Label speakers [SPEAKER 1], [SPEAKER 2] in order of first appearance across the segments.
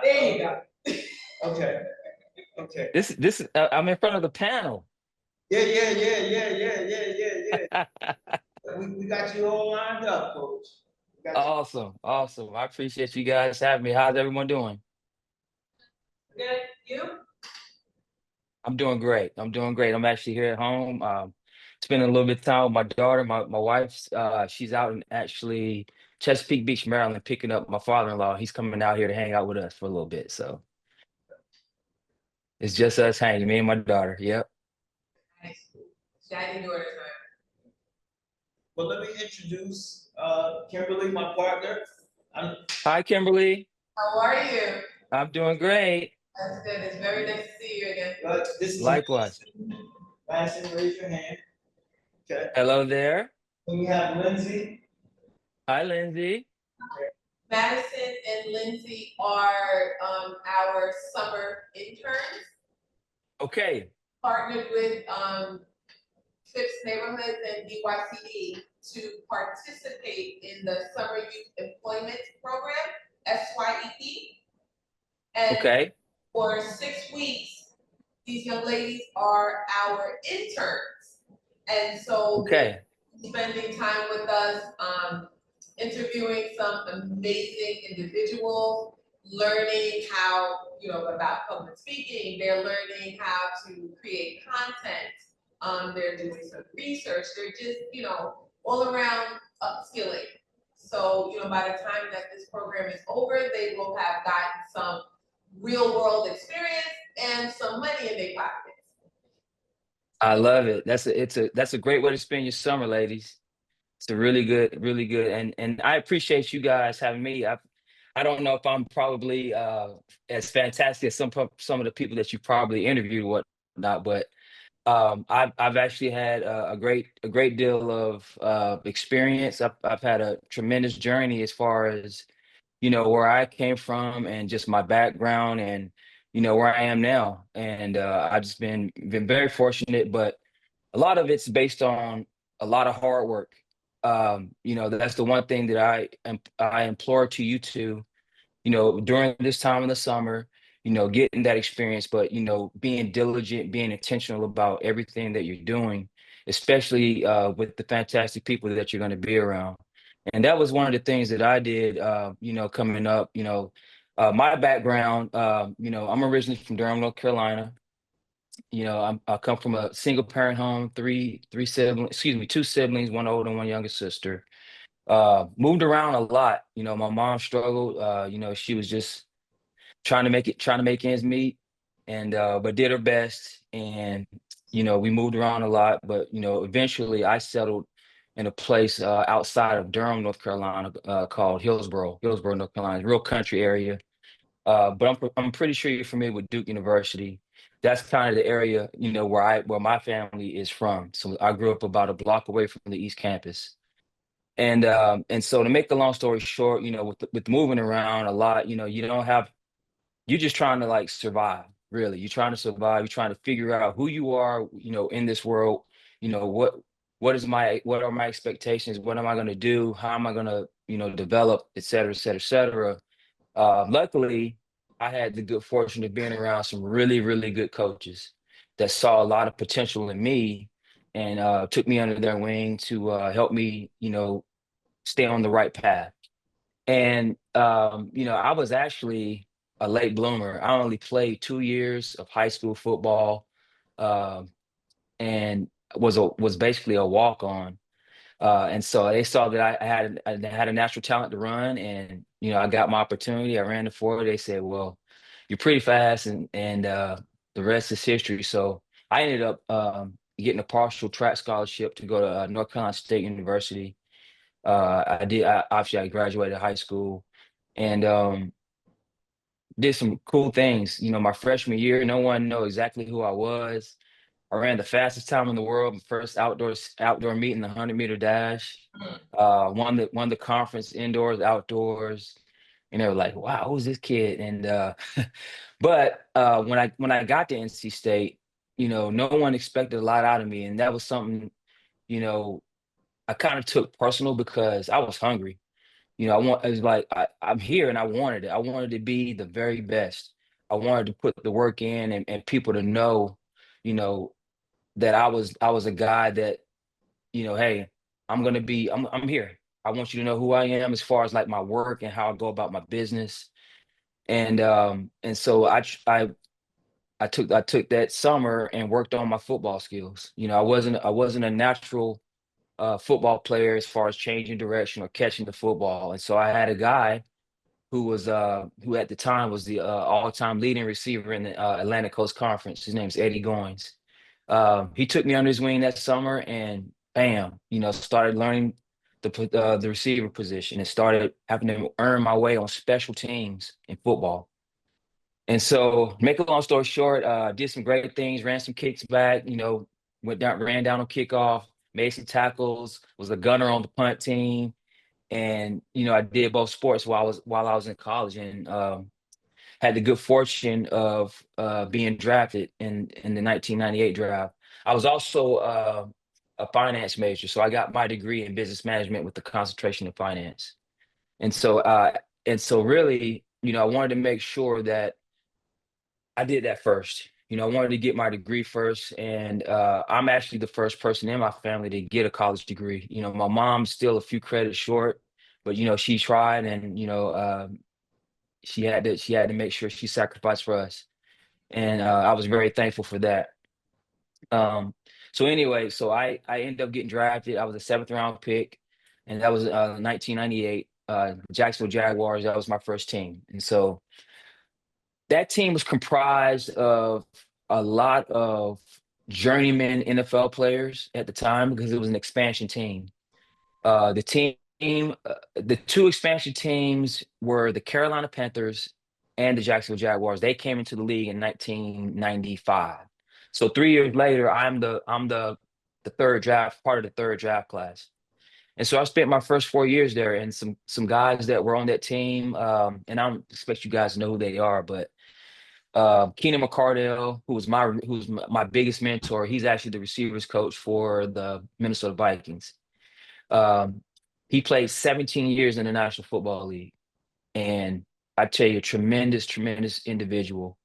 [SPEAKER 1] There you go. Okay. Okay.
[SPEAKER 2] This I'm in front of the panel.
[SPEAKER 1] Yeah. We got you all lined up, coach.
[SPEAKER 2] Awesome. I appreciate you guys having me. How's everyone doing?
[SPEAKER 1] Good. You?
[SPEAKER 2] I'm doing great. I'm actually here at home. Spending a little bit of time with my daughter. My wife's she's out in actually Chesapeake Beach, Maryland, picking up my father-in-law. He's coming out here to hang out with us for a little bit. So it's just us hanging, me and my daughter. Yep.
[SPEAKER 1] Nice. Daddy daughter time. Well, let me introduce Kimberly, my partner.
[SPEAKER 2] Hi, Kimberly.
[SPEAKER 1] How are you?
[SPEAKER 2] I'm doing great.
[SPEAKER 1] That's good. It's very nice to see you again. This is
[SPEAKER 2] Likewise.
[SPEAKER 1] Madison, raise your hand. Okay.
[SPEAKER 2] Hello there.
[SPEAKER 1] And we have Lindsay.
[SPEAKER 2] Hi, Lindsay.
[SPEAKER 1] Madison and Lindsay are our summer interns.
[SPEAKER 2] Okay.
[SPEAKER 1] Partnered with Phipps Neighborhoods and DYCD to participate in the Summer Youth Employment Program, SYEP. And
[SPEAKER 2] Okay.
[SPEAKER 1] for 6 weeks, these young ladies are our interns. And so
[SPEAKER 2] Okay.
[SPEAKER 1] they're spending time with us, interviewing some amazing individuals, learning how, about public speaking. They're learning how to create content. They're doing some research. They're just, all around upskilling. So, by the time that this program is over, they will have gotten some real world experience and some money in their pockets.
[SPEAKER 2] I love it. That's a great way to spend your summer, ladies. It's a really good, and I appreciate you guys having me. I don't know if I'm probably as fantastic as some of the people that you probably interviewed or whatnot, but I've actually had a great deal of experience. I've had a tremendous journey as far as where I came from and just my background and where I am now. And I've just been very fortunate, but a lot of it's based on a lot of hard work. That's the one thing that I implore to you to, during this time in the summer, getting that experience, but being diligent, being intentional about everything that you're doing, especially with the fantastic people that you're going to be around. And that was one of the things that I did, coming up. My background, I'm originally from Durham, North Carolina. I come from a single parent home, three siblings, excuse me, two siblings, one older and one younger sister. Moved around a lot. My mom struggled. She was just trying to make ends meet, and but did her best. And we moved around a lot, but eventually I settled in a place outside of Durham, North Carolina, called Hillsborough, North Carolina, real country area. But I'm pretty sure you're familiar with Duke University. That's kind of the area, where my family is from. So I grew up about a block away from the East Campus. And so to make the long story short, with moving around a lot, you don't have you're just trying to like survive, really. You're trying to survive, you're trying to figure out who you are, in this world, what are my expectations, what am I gonna do, how am I gonna, develop, et cetera, et cetera, et cetera. Luckily, I had the good fortune of being around some really, really good coaches that saw a lot of potential in me and took me under their wing to help me, stay on the right path. And I was actually a late bloomer. I only played 2 years of high school football, um, and was basically a walk on. And so they saw that I had a natural talent to run, and I got my opportunity. I ran the 40. They said, "Well, you're pretty fast," and the rest is history. So I ended up getting a partial track scholarship to go to North Carolina State University. Obviously I graduated high school and did some cool things. My freshman year, no one know exactly who I was. I ran the fastest time in the world, my first outdoor meet in the 100-meter dash. Won the conference indoors, outdoors, and they were like, "Wow, who's this kid?" And but when I got to NC State, no one expected a lot out of me, and that was something you know I kind of took personal because I was hungry. it's like I'm here and I wanted it. I wanted to be the very best. I wanted to put the work in and people to know, you know, that I was a guy that, hey, I'm here. I want you to know who I am as far as like my work and how I go about my business. And so I took that summer and worked on my football skills. I wasn't a natural football player as far as changing direction or catching the football. And so I had a guy who at the time was the all-time leading receiver in the Atlantic Coast Conference. His name's Eddie Goins. He took me under his wing that summer, and bam, started learning the receiver position and started having to earn my way on special teams in football. And so, make a long story short, did some great things, ran some kicks back, ran down on kickoff, made some tackles, was a gunner on the punt team, and I did both sports while I was in college, and had the good fortune of being drafted in the 1998 draft. I was also a finance major, so I got my degree in business management with the concentration in finance. And so really, I wanted to make sure that I did that first. I wanted to get my degree first, and I'm actually the first person in my family to get a college degree. My mom's still a few credits short, but she tried, and she had to make sure she sacrificed for us, and I was very thankful for that. Um, so anyway, so I ended up getting drafted. I was a seventh round pick, and that was 1998. Jacksonville Jaguars. That was my first team, and so that team was comprised of a lot of journeyman NFL players at the time because it was an expansion team. The two expansion teams were the Carolina Panthers and the Jacksonville Jaguars. They came into the league in 1995. So 3 years later, I'm the third draft, part of the third draft class. And so I spent my first 4 years there, and some guys that were on that team, and I don't expect you guys to know who they are, but Keenan McCardell, who was my biggest mentor. He's actually the receivers coach for the Minnesota Vikings. Um, he played 17 years in the National Football League, and I tell you, tremendous, tremendous individual.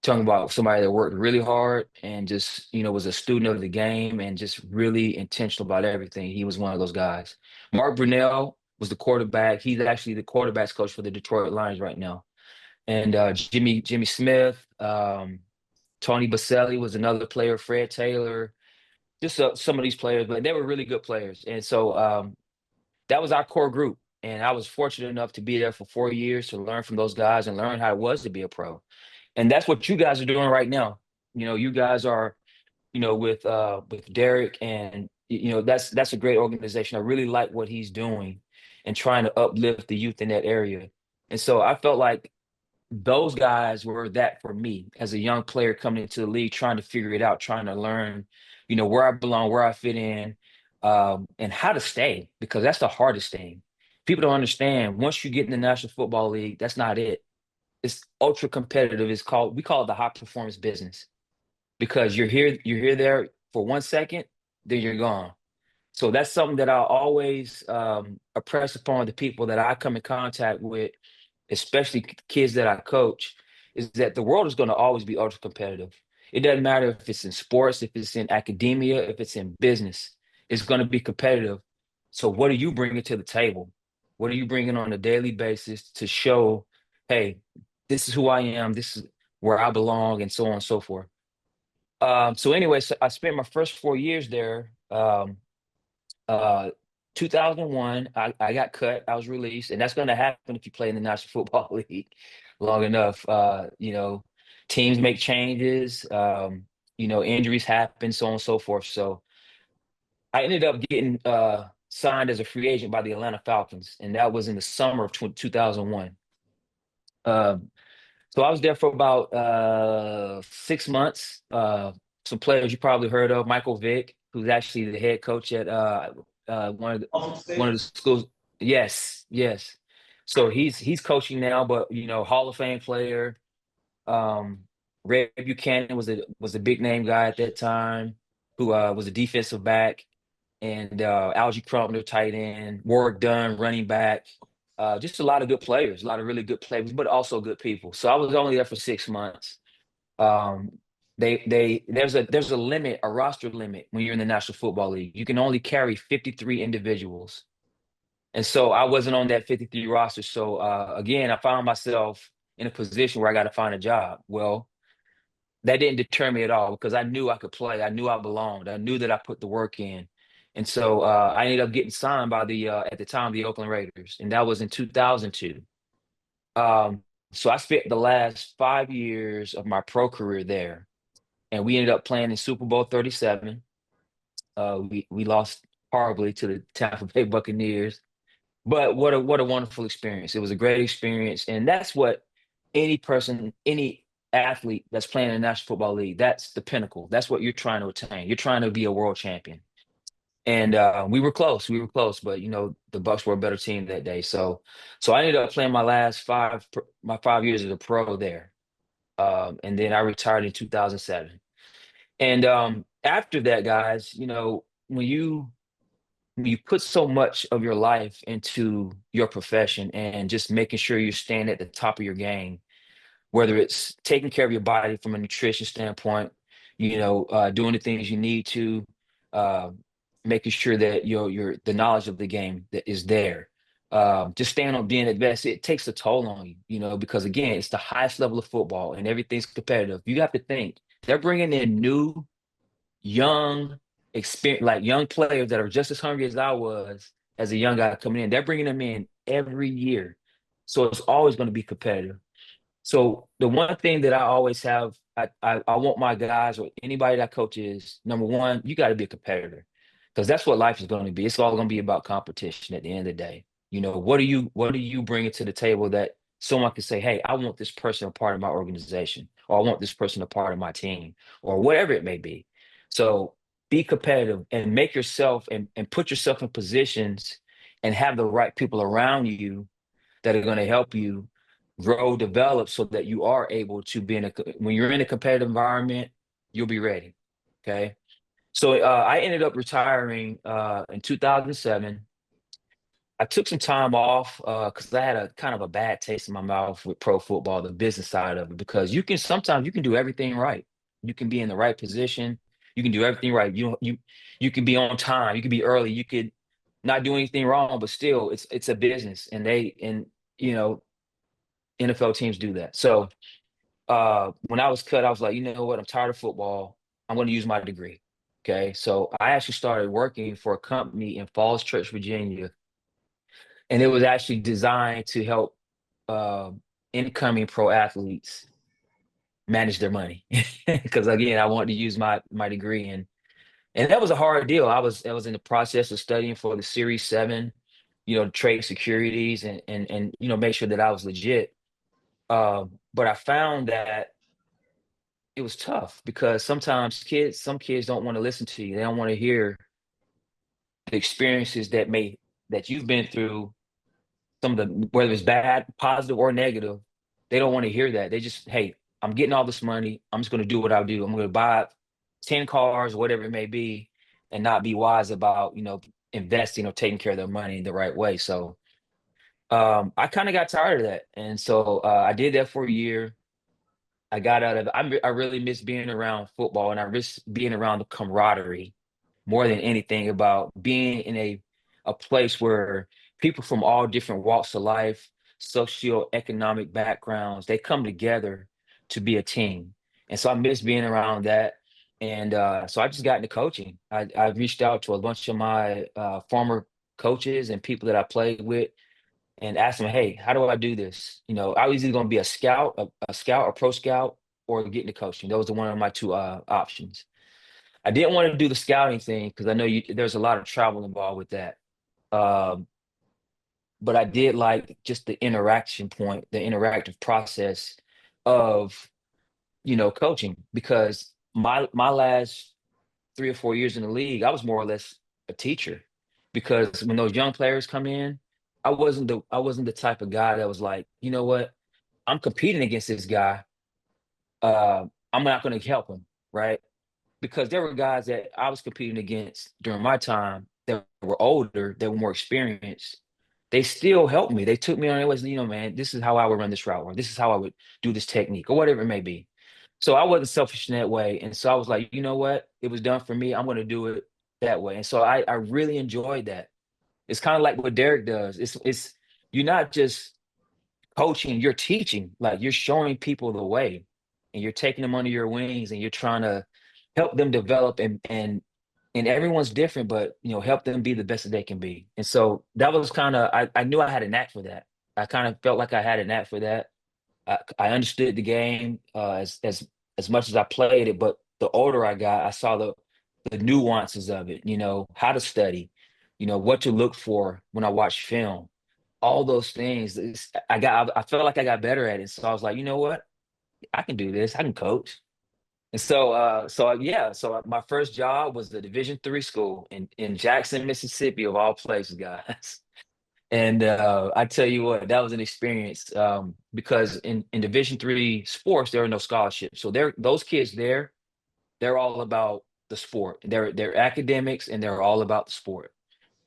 [SPEAKER 2] Talking about somebody that worked really hard and just was a student of the game and just really intentional about everything. He was one of those guys. Mark Brunell was the quarterback. He's actually the quarterbacks coach for the Detroit Lions right now. And Jimmy Smith, Tony Baselli was another player. Fred Taylor, just some of these players, but they were really good players. And so that was our core group. And I was fortunate enough to be there for 4 years to learn from those guys and learn how it was to be a pro. And that's what you guys are doing right now. You guys are, with Derek, and that's a great organization. I really like what he's doing and trying to uplift the youth in that area. And so I felt like those guys were that for me as a young player coming into the league, trying to figure it out, trying to learn, where I belong, where I fit in, and how to stay, because that's the hardest thing. People don't understand. Once you get in the National Football League, that's not it. It's ultra competitive. We call it the high performance business, because you're here there for 1 second, then you're gone. So that's something that I always impress upon the people that I come in contact with, especially kids that I coach, is that the world is going to always be ultra competitive. It doesn't matter if it's in sports, if it's in academia, if it's in business, it's going to be competitive. So what are you bringing to the table? What are you bringing on a daily basis to show, hey, this is who I am, this is where I belong, and so on and so forth. So anyway, so I spent my first 4 years there. Uh, 2001, I got cut. I was released, and that's going to happen if you play in the National Football League long enough. Teams make changes. Injuries happen, so on and so forth. So I ended up getting signed as a free agent by the Atlanta Falcons, and that was in the summer of 2001. So I was there for about 6 months. Some players you probably heard of, Michael Vick, who's actually the head coach at one of the schools. Yes, yes. So he's coaching now, but Hall of Fame player. Ray Buchanan was a big name guy at that time, who was a defensive back, and Algie Crumpler, tight end, Warwick Dunn, running back. just a lot of good players, a lot of really good players, but also good people. So I was only there for 6 months. Um, there's a limit, a roster limit when you're in the National Football League. You can only carry 53 individuals. And so I wasn't on that 53 roster. So again, I found myself in a position where I got to find a job. Well, that didn't deter me at all because I knew I could play. I knew I belonged. I knew that I put the work in. And so I ended up getting signed by at the time, the Oakland Raiders. And that was in 2002. Um, so I spent the last 5 years of my pro career there. And we ended up playing in Super Bowl 37. We lost horribly to the Tampa Bay Buccaneers. But what a wonderful experience. It was a great experience, and that's what any person, any athlete that's playing in the National Football League, that's the pinnacle. That's what you're trying to attain. You're trying to be a world champion. And we were close. We were close, but the Bucks were a better team that day. So I ended up playing my 5 years as a pro there. And then I retired in 2007. And after that, guys, when you put so much of your life into your profession and just making sure you're staying at the top of your game, whether it's taking care of your body from a nutrition standpoint, doing the things you need to, uh, making sure that your the knowledge of the game that is there. Just staying on being at best, it takes a toll on you, because again, it's the highest level of football and everything's competitive. You have to think they're bringing in new young experience, like young players that are just as hungry as I was as a young guy coming in. They're bringing them in every year, so it's always going to be competitive. So the one thing that I always have, I want my guys or anybody that coaches, number one, you got to be a competitor because that's what life is going to be. It's all going to be about competition at the end of the day. What are you bringing to the table that someone can say, hey, I want this person a part of my organization, or I want this person a part of my team, or whatever it may be. So be competitive and make yourself and put yourself in positions and have the right people around you that are going to help you grow, develop so that you are able to be when you're in a competitive environment, you'll be ready. Okay. So I ended up retiring in 2007. I took some time off because I had a kind of a bad taste in my mouth with pro football, the business side of it, because sometimes you can do everything right. You can be in the right position. You can do everything right. You can be on time. You can be early. You could not do anything wrong, but still, it's a business, and you know NFL teams do that. So when I was cut, I was like, you know what? I'm tired of football. I'm going to use my degree. Okay. So I actually started working for a company in Falls Church, Virginia, and it was actually designed to help uh, incoming pro athletes manage their money. Because again, I wanted to use my degree, and that was a hard deal. I was in the process of studying for the Series 7, to trade securities and make sure that I was legit. But I found that it was tough because sometimes some kids don't want to listen to you. They don't want to hear the experiences that you've been through, some of the whether it's bad, positive, or negative. They don't want to hear that. They just, hey, I'm getting all this money. I'm just going to do what I do. I'm going to buy 10 cars, whatever it may be, and not be wise about, investing or taking care of their money the right way. So I kind of got tired of that. And so I did that for a year. I got out of it. I really miss being around football and I miss being around the camaraderie more than anything about being in a place where people from all different walks of life, socioeconomic backgrounds, they come together to be a team. And so I miss being around that. And so I just got into coaching. I reached out to a bunch of my former coaches and people that I played with and asked them, "Hey, how do I do this?" I was either going to be a scout, a pro scout, or get into coaching. Those are one of my two options. I didn't want to do the scouting thing because I know there's a lot of travel involved with that. Um, but I did like just the interaction point, the interactive process of coaching because my last 3 or 4 years in the league, I was more or less a teacher because when those young players come in, I wasn't the type of guy that was like, you know what, I'm competing against this guy. I'm not going to help him, right? Because there were guys that I was competing against during my time that were older, that were more experienced, they still helped me. They took me on their ways, man, this is how I would run this route, or this is how I would do this technique, or whatever it may be. So I wasn't selfish in that way. And so I was like, you know what? It was done for me. I'm going to do it that way. And so I really enjoyed that. It's kind of like what Derek does. It's you're not just coaching, you're teaching. Like you're showing people the way, and you're taking them under your wings, and you're trying to help them develop, and everyone's different, but help them be the best that they can be. And so that was kind of, I knew I had a knack for that. I kind of felt like I had a knack for that. I understood the game as much as I played it, but the older I got, I saw the nuances of it. How to study, what to look for when I watch film, all those things. I felt like I got better at it. So I was like, you know what, I can do this. I can coach. And so my first job was the Division 3 school in Jackson, Mississippi, of all places, guys. And I tell you what, that was an experience, because in Division 3 sports, there are no scholarships. So those kids there, they're all about the sport. They're academics, and they're all about the sport.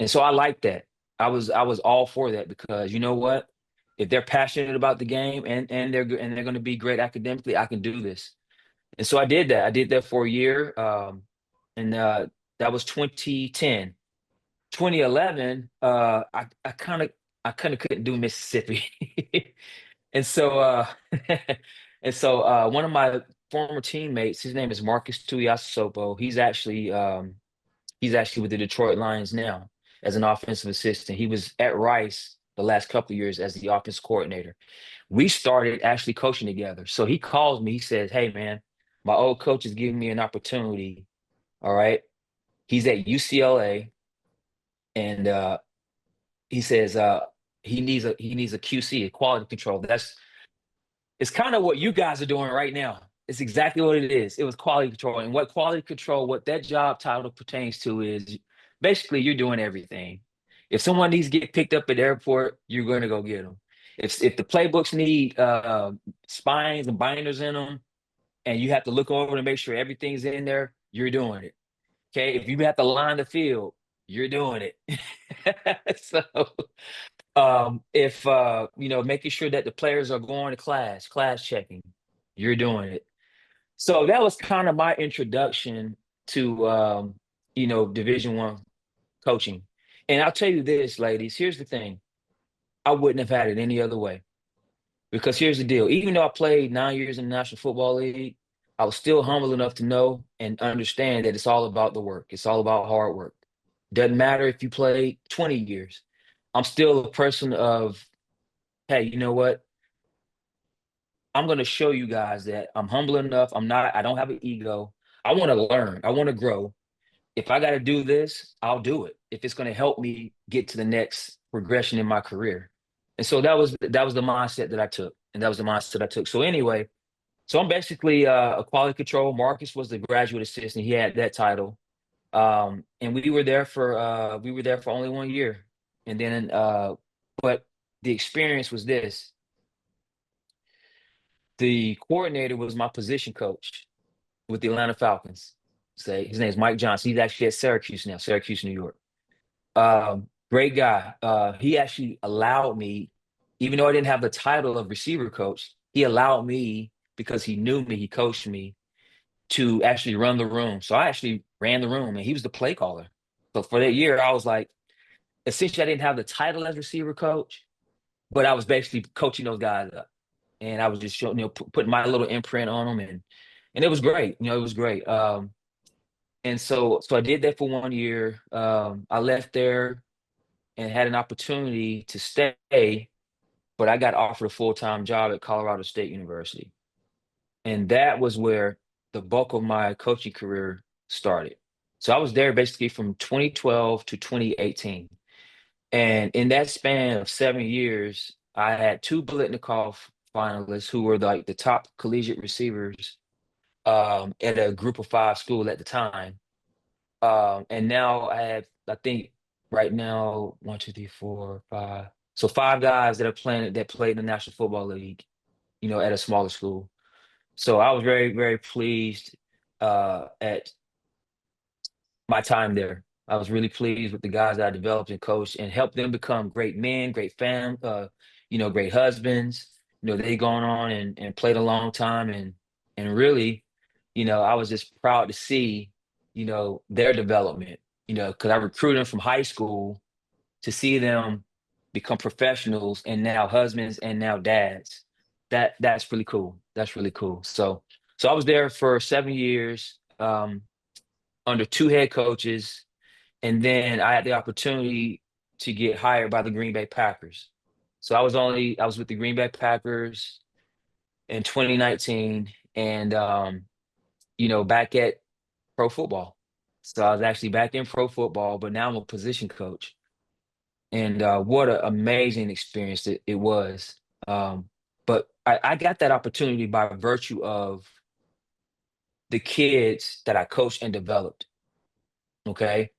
[SPEAKER 2] And so I like that. I was all for that, because you know what? If they're passionate about the game, and they're going to be great academically, I can do this. And so I did that. I did that for a year, and that was 2010. 2011, I kind of couldn't do Mississippi. And so one of my former teammates, his name is Marcus Tuiasosopo. He's actually with the Detroit Lions now as an offensive assistant. He was at Rice the last couple of years as the offense coordinator. We started actually coaching together. So he calls me, he says, "Hey man, my old coach is giving me an opportunity." All right. He's at UCLA, and he says he needs a QC, a quality control. It's kind of what you guys are doing right now. It's exactly what it is. It was quality control. And what quality control, what that job title pertains to, is basically you're doing everything. If someone needs to get picked up at the airport, you're going to go get them. If the playbooks need spines and binders in them, and you have to look over to make sure everything's in there, you're doing it. Okay. If you have to line the field, you're doing it. So if making sure that the players are going to class checking, you're doing it. So that was kind of my introduction to Division 1 coaching. And I'll tell you this, ladies, here's the thing. I wouldn't have had it any other way. Because here's the deal. Even though I played 9 years in the National Football League, I was still humble enough to know and understand that it's all about the work. It's all about hard work. Doesn't matter if you played 20 years. I'm still a person of, hey, you know what? I'm going to show you guys that I'm humble enough. I don't have an ego. I want to learn. I want to grow. If I got to do this, I'll do it. If it's going to help me get to the next progression in my career. And so that was the mindset that I took. And that was the mindset I took. So anyway, so I'm basically a quality control. Marcus was the graduate assistant. He had that title. And we were there for only 1 year. And then but the experience was this. The coordinator was my position coach with the Atlanta Falcons. Say his name is Mike Johnson. He's actually at Syracuse now, Syracuse, New York. Great guy. He actually allowed me, even though I didn't have the title of receiver coach, he allowed me, because he knew me, he coached me, to actually run the room. So I actually ran the room, and he was the play caller. So for that year, I was like, essentially, I didn't have the title as receiver coach, but I was basically coaching those guys up, and I was just showing, putting my little imprint on them, and it was great. It was great. And so I did that for 1 year. I left there and had an opportunity to stay, but I got offered a full-time job at Colorado State University. And that was where the bulk of my coaching career started. So I was there basically from 2012 to 2018. And in that span of 7 years, I had two Blitnikoff finalists who were like the top collegiate receivers at a group of five school at the time. And now I think right now, one, two, three, four, five. So five guys that played in the National Football League, at a smaller school. So I was very, very pleased at my time there. I was really pleased with the guys that I developed and coached and helped them become great men, great great husbands. They gone on and played a long time and really, I was just proud to see, their development, because I recruited them from high school to see them become professionals and now husbands and now dads. That's really cool. That's really cool. So I was there for 7 years, under two head coaches, and then I had the opportunity to get hired by the Green Bay Packers. So I was with the Green Bay Packers in 2019, and back at pro football. So I was actually back in pro football, but now I'm a position coach. And what an amazing experience it was. But I got that opportunity by virtue of the kids that I coached and developed. Okay.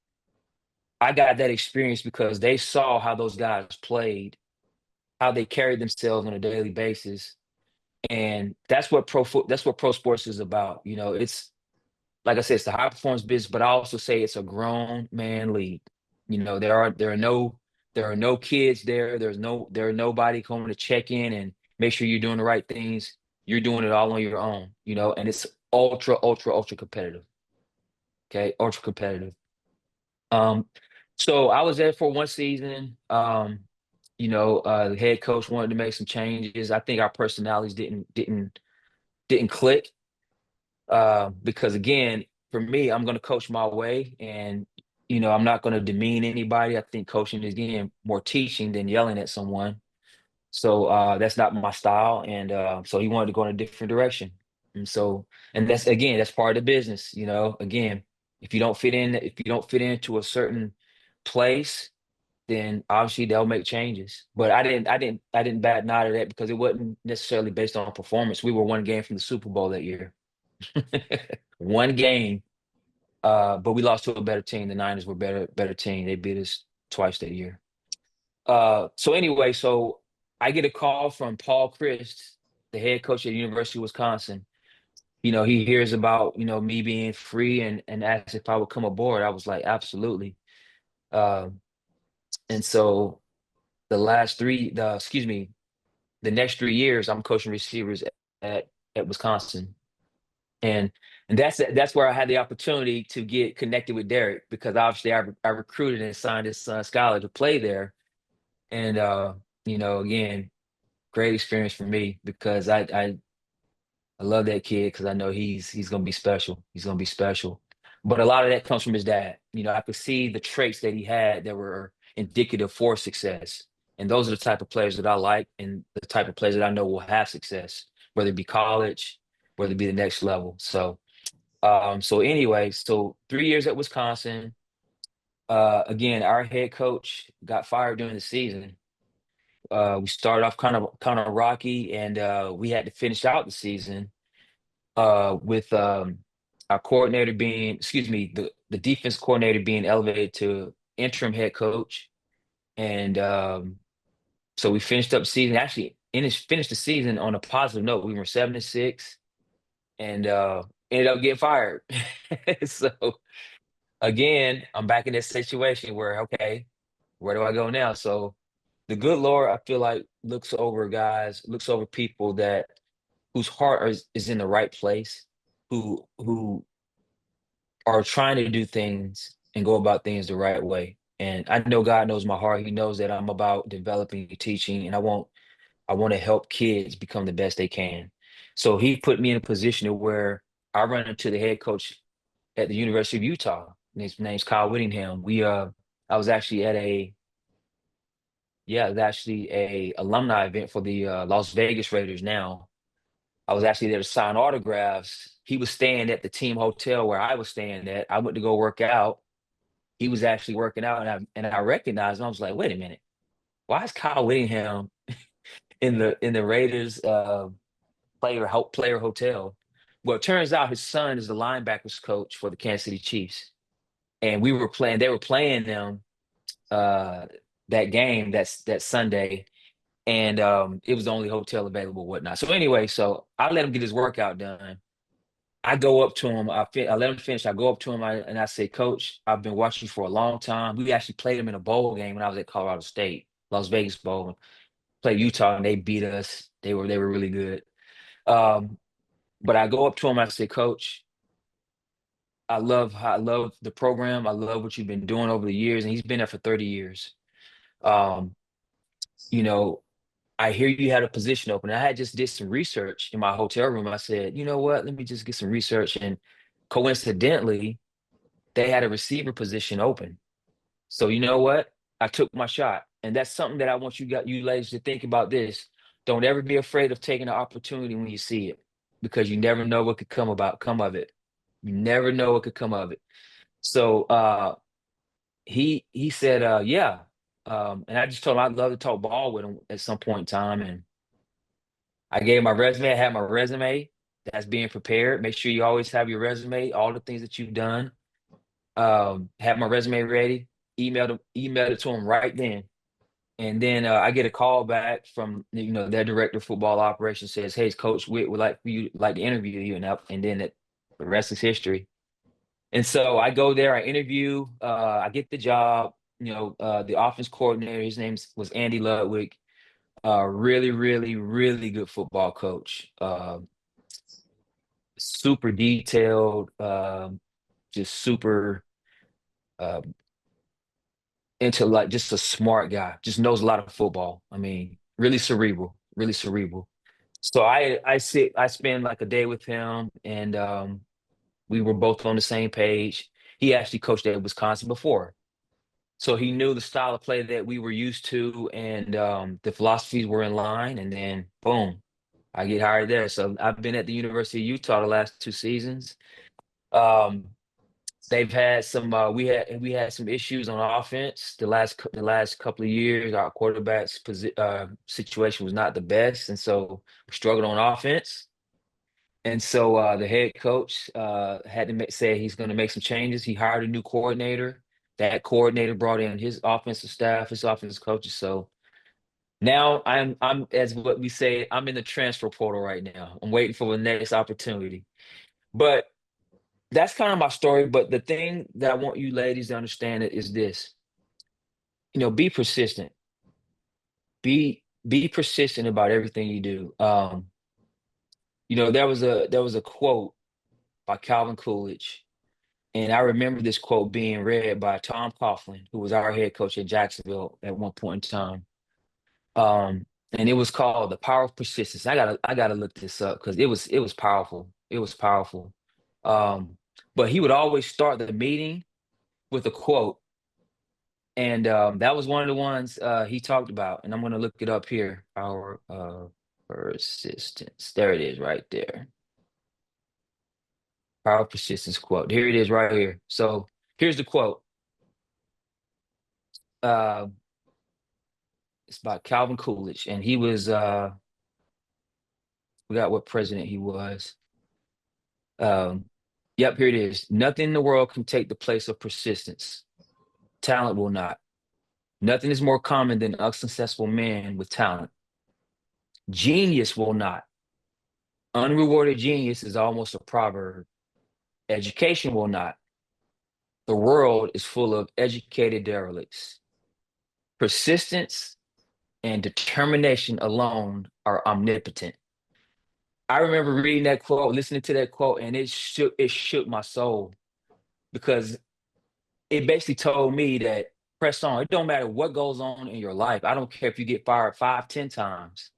[SPEAKER 2] I got that experience because they saw how those guys played, how they carried themselves on a daily basis. And that's what pro sports is about. It's like I said, it's the high performance business, but I also say it's a grown man league. There are no kids there. There are nobody coming to check in and make sure you're doing the right things. You're doing it all on your own, and it's ultra, ultra, ultra competitive. Okay, ultra competitive. Um, so I was there for one season. The head coach wanted to make some changes. I think our personalities didn't click. Because again, for me, I'm going to coach my way, and I'm not going to demean anybody. I think coaching is again more teaching than yelling at someone. So that's not my style, and so he wanted to go in a different direction. And that's part of the business. Again, if you don't fit into a certain place, then obviously they'll make changes. But I didn't bat an eye to that because it wasn't necessarily based on performance. We were one game from the Super Bowl that year. One game, but we lost to a better team. The Niners were better team. They beat us twice that year. So anyway, so I get a call from Paul Christ, the head coach at the University of Wisconsin. He hears about, me being free and asks if I would come aboard. I was like, absolutely. Um, and so the next 3 years, I'm coaching receivers at Wisconsin. And and that's where I had the opportunity to get connected with Derek because obviously I recruited and signed his son Skylar to play there. And again, great experience for me because I love that kid because I know he's gonna be special. He's gonna be special. But a lot of that comes from his dad. I could see the traits that he had that were indicative for success. And those are the type of players that I like and the type of players that I know will have success, whether it be college, whether it be the next level. So anyway, so 3 years at Wisconsin. Again, our head coach got fired during the season. We started off kind of rocky, and we had to finish out the season with our coordinator being, excuse me, the defense coordinator being elevated to interim head coach, and so we finished up the season. Actually, finished the season on a positive note. We were 7-6, and ended up getting fired. So again, I'm back in this situation where, okay, where do I go now? So the good Lord, I feel like looks over people that whose heart is in the right place, who are trying to do things and go about things the right way. And I know God knows my heart. He knows that I'm about developing and teaching, and I want to help kids become the best they can. So he put me in a position to where I run into the head coach at the University of Utah. And his name's Kyle Whittingham. I was actually at it was actually a alumni event for the Las Vegas Raiders. Now I was actually there to sign autographs. He was staying at the team hotel where I was staying at. I went to go work out. He was actually working out, and I recognized him. I was like, wait a minute, why is Kyle Whittingham in the Raiders player hotel? Well, it turns out his son is the linebackers coach for the Kansas City Chiefs, and they were playing them uh that game that Sunday, and it was the only hotel available, whatnot. So anyway, so I let him get his workout done. I go up to him. I let him finish. I go up to him and I say, Coach, I've been watching you for a long time. We actually played him in a bowl game when I was at Colorado State, Las Vegas Bowl. Played Utah and they beat us. They were really good. Um, but I go up to him. I say, Coach, I love the program. I love what you've been doing over the years, and he's been there for 30 years. Um, you know, I hear you had a position open. I had just did some research in my hotel room. I said, you know what? Let me just get some research. And coincidentally, they had a receiver position open. So you know what? I took my shot. And that's something that I want you ladies to think about this. Don't ever be afraid of taking an opportunity when you see it, because you never know what could come of it. You never know what could come of it. So he said, yeah. And I just told him I'd love to talk ball with him at some point in time. And I gave my resume. I had my resume that's being prepared. Make sure you always have your resume, all the things that you've done. Have my resume ready. Emailed it to him right then. And then I get a call back from their director of football operations, says, "Hey, Coach Witt would like for you like to interview you," and then the rest is history. And so I go there, I interview, I get the job. The offense coordinator, his name was Andy Ludwig. Really, really, really good football coach. Super detailed, just super uh, intellect, just a smart guy. Just knows a lot of football. I mean, really cerebral, really cerebral. So I spend like a day with him, and we were both on the same page. He actually coached at Wisconsin before, so he knew the style of play that we were used to, and the philosophies were in line. And then boom, I get hired there. So I've been at the University of Utah the last 2 seasons. Um, they've had some we had some issues on offense the last couple of years. Our quarterback's situation was not the best, and so we struggled on offense. And so the head coach had to say he's going to make some changes. He hired a new coordinator. That coordinator brought in his offensive staff, his offensive coaches. So now I'm as what we say, I'm in the transfer portal right now. I'm waiting for the next opportunity. But that's kind of my story. But the thing that I want you ladies to understand is this: be persistent. Be persistent about everything you do. There was a quote by Calvin Coolidge. And I remember this quote being read by Tom Coughlin, who was our head coach at Jacksonville at one point in time. And it was called "The Power of Persistence." I gotta look this up because it was powerful. It was powerful. Um, but he would always start the meeting with a quote, and that was one of the ones he talked about. And I'm gonna look it up here. Power of persistence. There it is, right there. Power of persistence quote. Here it is, right here. So here's the quote. Uh, It's by Calvin Coolidge, and he was forgot what president he was. Um, yep, here it is. Nothing in the world can take the place of persistence. Talent will not. Nothing is more common than unsuccessful men with talent. Genius will not. Unrewarded genius is almost a proverb. Education will not. The world is full of educated derelicts. Persistence and determination alone are omnipotent. I remember reading that quote, listening to that quote, and it shook my soul, because it basically told me that press on. It don't matter what goes on in your life. I don't care if you get fired 5, 10 times.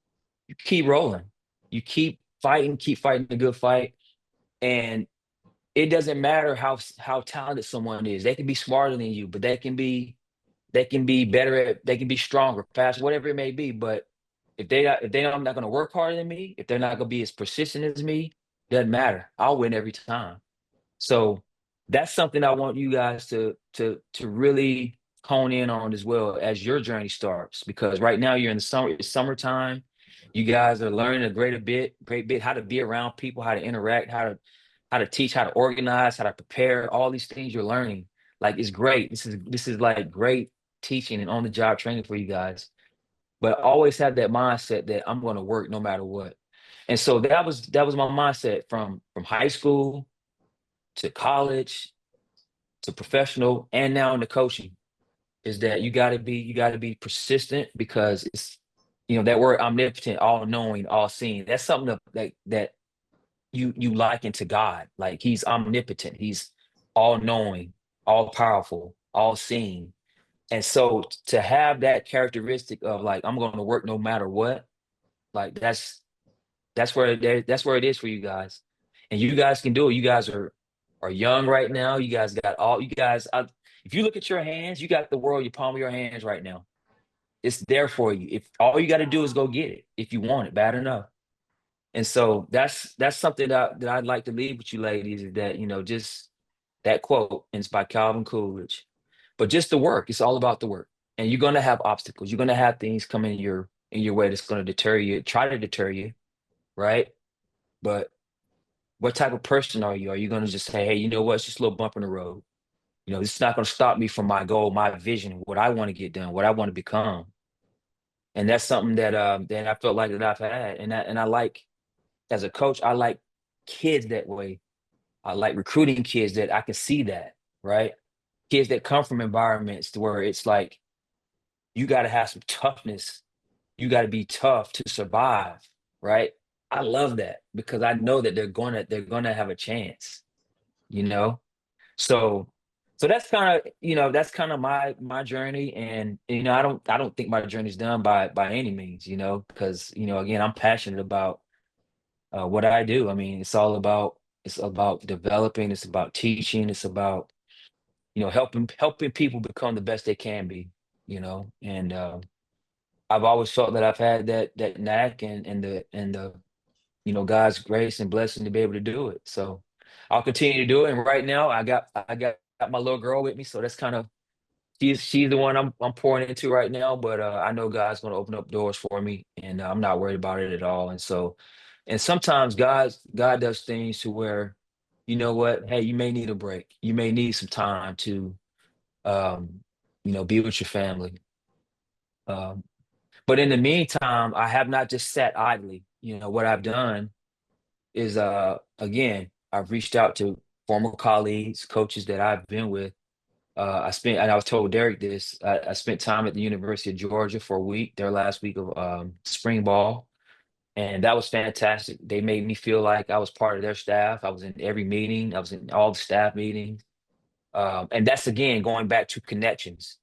[SPEAKER 2] You keep rolling. You keep fighting the good fight. And it doesn't matter how talented someone is. They can be smarter than you, but they can be better they can be stronger, faster, whatever it may be. But if they're not going to work harder than me, if they're not going to be as persistent as me, doesn't matter. I'll win every time. So that's something I want you guys to really hone in on as well as your journey starts. Because right now you're in the summer, it's summertime. You guys are learning great bit how to be around people, how to interact, how to teach, how to organize, how to prepare. All these things you're learning, like, it's great. This is like great teaching and on the job training for you guys. But always have that mindset that I'm going to work no matter what. And so that was my mindset from high school to college to professional and now into coaching, is that you gotta be persistent, because it's, that word omnipotent, all knowing, all seeing. That's something that you liken to God. Like, he's omnipotent, he's all knowing, all powerful, all seeing. And so to have that characteristic of, like, I'm going to work no matter what, like, that's where it is for you guys. And you guys can do it. You guys are young right now. You guys got all you guys. If you look at your hands, you got the world in your palm of your hands right now. It's there for you. If all you got to do is go get it, if you want it bad enough. And so that's something that I'd like to leave with you ladies, is that, just that quote, and it's by Calvin Coolidge. But just the work. It's all about the work. And you're gonna have obstacles. You're gonna have things come in your way that's gonna deter you, try to deter you, right? But what type of person are you? Are you gonna just say, hey, you know what, it's just a little bump in the road? This is not gonna stop me from my goal, my vision, what I want to get done, what I want to become. And that's something that I felt like that I've had. And I like, as a coach, I like kids that way. I like recruiting kids that I can see that, right? Kids that come from environments to where it's like, you got to have some toughness. You got to be tough to survive, right? I love that, because I know that they're gonna have a chance, you know. So that's kind of, that's kind of my journey. And I don't think my journey's done by any means, because again, I'm passionate about what I do. I mean, it's about developing, it's about teaching, it's about helping people become the best they can be, and I've always felt that I've had that knack, and the God's grace and blessing to be able to do it. So I'll continue to do it. And right now I got my little girl with me, so that's kind of, she's the one I'm pouring into right now. But I know God's going to open up doors for me, and I'm not worried about it at all. And so, and sometimes God does things to where, you know what, hey, you may need a break, you may need some time to um, be with your family. Um, but in the meantime, I have not just sat idly. What I've done is, again, I've reached out to former colleagues, coaches that I've been with. And I was told Derek this. I spent time at the University of Georgia for a week, their last week of spring ball, and that was fantastic. They made me feel like I was part of their staff. I was in every meeting. I was in all the staff meetings, and that's, again, going back to connections.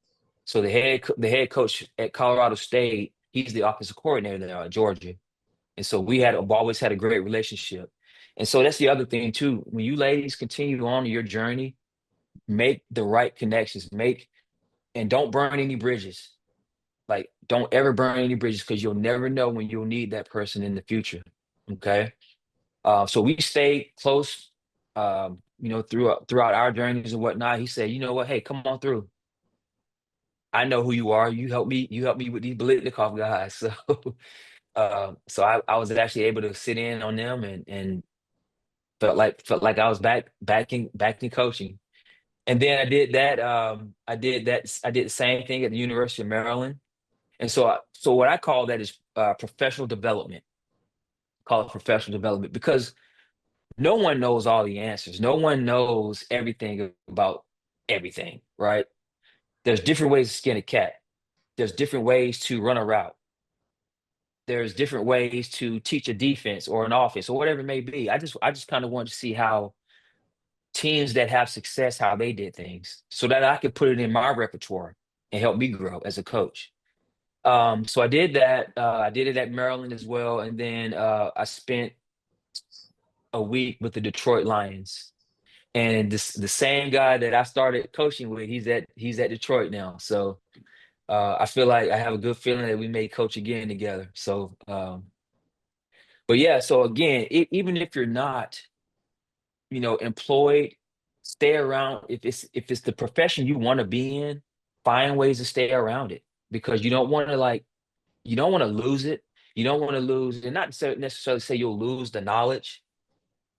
[SPEAKER 2] So the head coach at Colorado State, he's the offensive coordinator there at Georgia, and so we've always had a great relationship. And so that's the other thing too. When you ladies continue on your journey, make the right connections, and don't burn any bridges. Like, don't ever burn any bridges, because you'll never know when you'll need that person in the future. Okay. So we stayed close, throughout our journeys and whatnot. He said, you know what, hey, come on through. I know who you are. You help me with these Bolitnikov guys. So I was actually able to sit in on them, and felt like I was back in coaching. And then I did the same thing at the University of Maryland. And so what I call that is professional development. Call it professional development, because no one knows all the answers. No one knows everything about everything, right? There's different ways to skin a cat. There's different ways to run a route. There's different ways to teach a defense or an offense or whatever it may be. I just kind of want to see how teams that have success, how they did things, so that I could put it in my repertoire and help me grow as a coach. So I did that. I did it at Maryland as well, and then I spent a week with the Detroit Lions. And the same guy that I started coaching with, he's at Detroit now. So I feel like I have a good feeling that we may coach again together. So, but yeah. So again, even if you're not, employed, stay around. If it's the profession you want to be in, find ways to stay around it, because you don't want to lose it. You don't want to lose, and not necessarily say you'll lose the knowledge,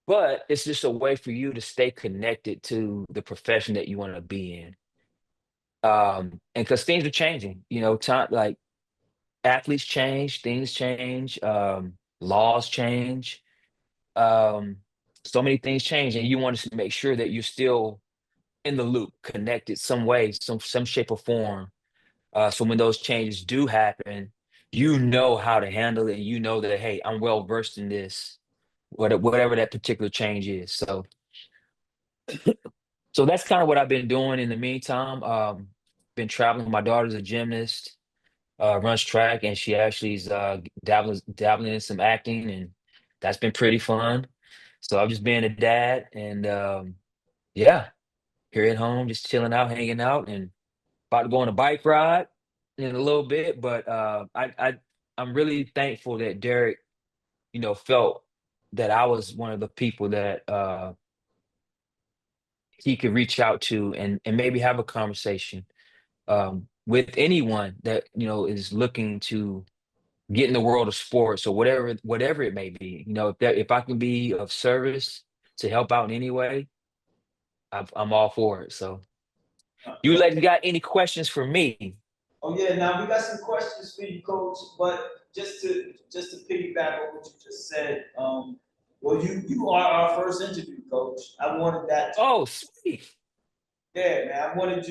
[SPEAKER 2] but it's just a way for you to stay connected to the profession that you want to be in. And because things are changing, time, like, athletes change, things change. laws change, um, so many things change, and you want to make sure that you're still in the loop, connected some way, some shape or form. So when those changes do happen, you know how to handle it. You know that, hey, I'm well versed in this, whatever that particular change is. So that's kind of what I've been doing in the meantime. Been traveling. My daughter's a gymnast, runs track, and she actually is dabbling in some acting, and that's been pretty fun. So I've just been a dad, and yeah, here at home, just chilling out, hanging out, and about to go on a bike ride in a little bit. But I'm really thankful that Derek, felt that I was one of the people that he could reach out to and maybe have a conversation with anyone that is looking to get in the world of sports or whatever it may be. If I can be of service to help out in any way, I'm all for it. So, you ladies got any questions for me?
[SPEAKER 3] Oh yeah, now we got some questions for you, Coach. But just to piggyback on what you just said, well, you are our first interview, Coach. I wanted that.
[SPEAKER 2] Oh, sweet.
[SPEAKER 3] Yeah, man. I wanted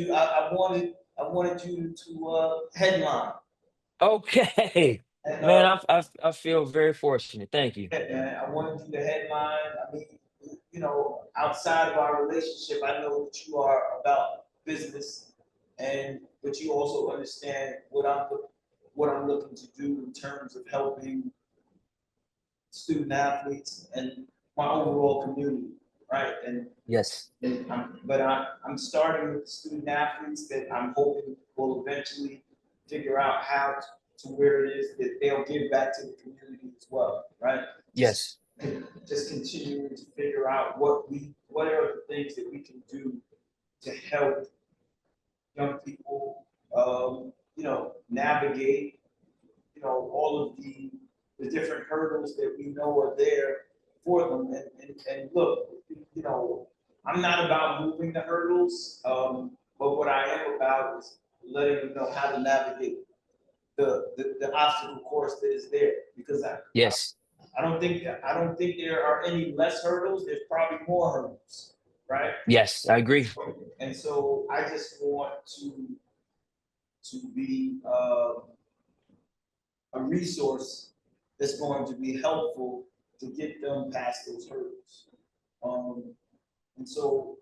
[SPEAKER 3] you to headline.
[SPEAKER 2] Okay.
[SPEAKER 3] And
[SPEAKER 2] Man, I feel very fortunate. Thank you.
[SPEAKER 3] yeah, man, I wanted you to headline. I mean, outside of our relationship, I know that you are about business, but you also understand what I'm looking to do in terms of helping student athletes and my overall community, right?
[SPEAKER 2] Yes.
[SPEAKER 3] I'm starting with the student athletes that I'm hoping will eventually figure out how to where it is that they'll give back to the community as well, right? Just
[SPEAKER 2] Yes.
[SPEAKER 3] just continuing to figure out what are the things that we can do to help young people, navigate, all of the different hurdles that we know are there for them. And look, I'm not about moving the hurdles, but what I am about is letting them know how to navigate the obstacle course that is there. Because
[SPEAKER 2] Yes.
[SPEAKER 3] I don't think there are any less hurdles. There's probably more hurdles, right?
[SPEAKER 2] Yes, I agree.
[SPEAKER 3] And so I just want to be a resource that's going to be helpful to get them past those hurdles. Um, and so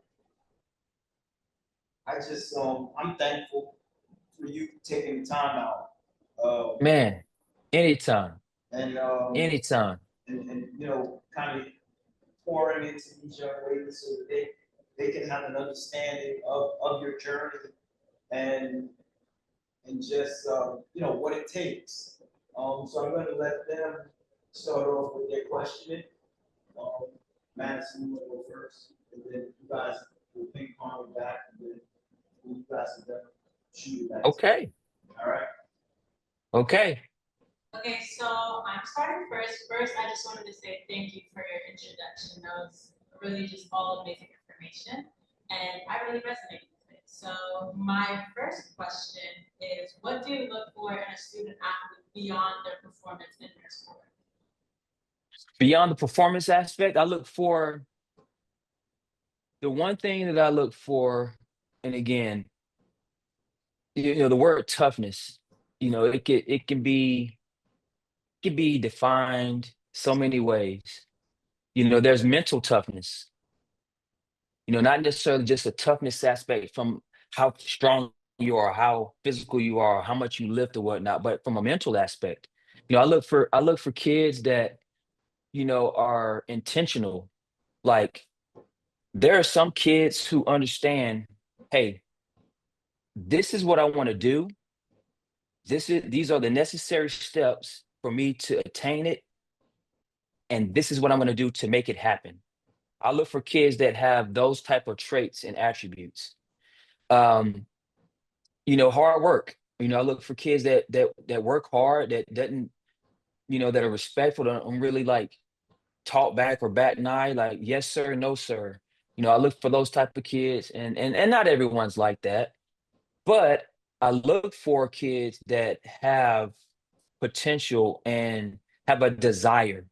[SPEAKER 3] I'm thankful for you taking the time out. Um,
[SPEAKER 2] Man, anytime.
[SPEAKER 3] and,
[SPEAKER 2] Anytime.
[SPEAKER 3] kind of pouring into these young ladies so that they can have an understanding of your journey and just what it takes. So I'm going to let them start off with their question. Um, Madison, you want to go first, and then you guys will ping pong it back, and then you guys are done, shoot it back.
[SPEAKER 2] Okay.
[SPEAKER 3] All right.
[SPEAKER 2] Okay.
[SPEAKER 4] Okay, so I'm starting first. First, I just wanted to say thank you for your introduction. That was really just all amazing information, and I really resonated with it. So my first question is, what do you look for in a student athlete beyond their performance in their sport?
[SPEAKER 2] Beyond the performance aspect, I look for the one thing that I look for, and again, the word toughness, it can be defined so many ways. There's mental toughness, not necessarily just a toughness aspect from how strong you are, how physical you are, how much you lift or whatnot, but from a mental aspect. I look for kids that, are intentional. Like, there are some kids who understand, hey, this is what I want to do. These are the necessary steps for me to attain it, and this is what I'm going to do to make it happen. I look for kids that have those type of traits and attributes. Um, hard work. I look for kids that work hard, that doesn't, that are respectful, that don't really like talk back or bat an eye, like yes sir, no sir. I look for those type of kids, and not everyone's like that, but I look for kids that have potential and have a desire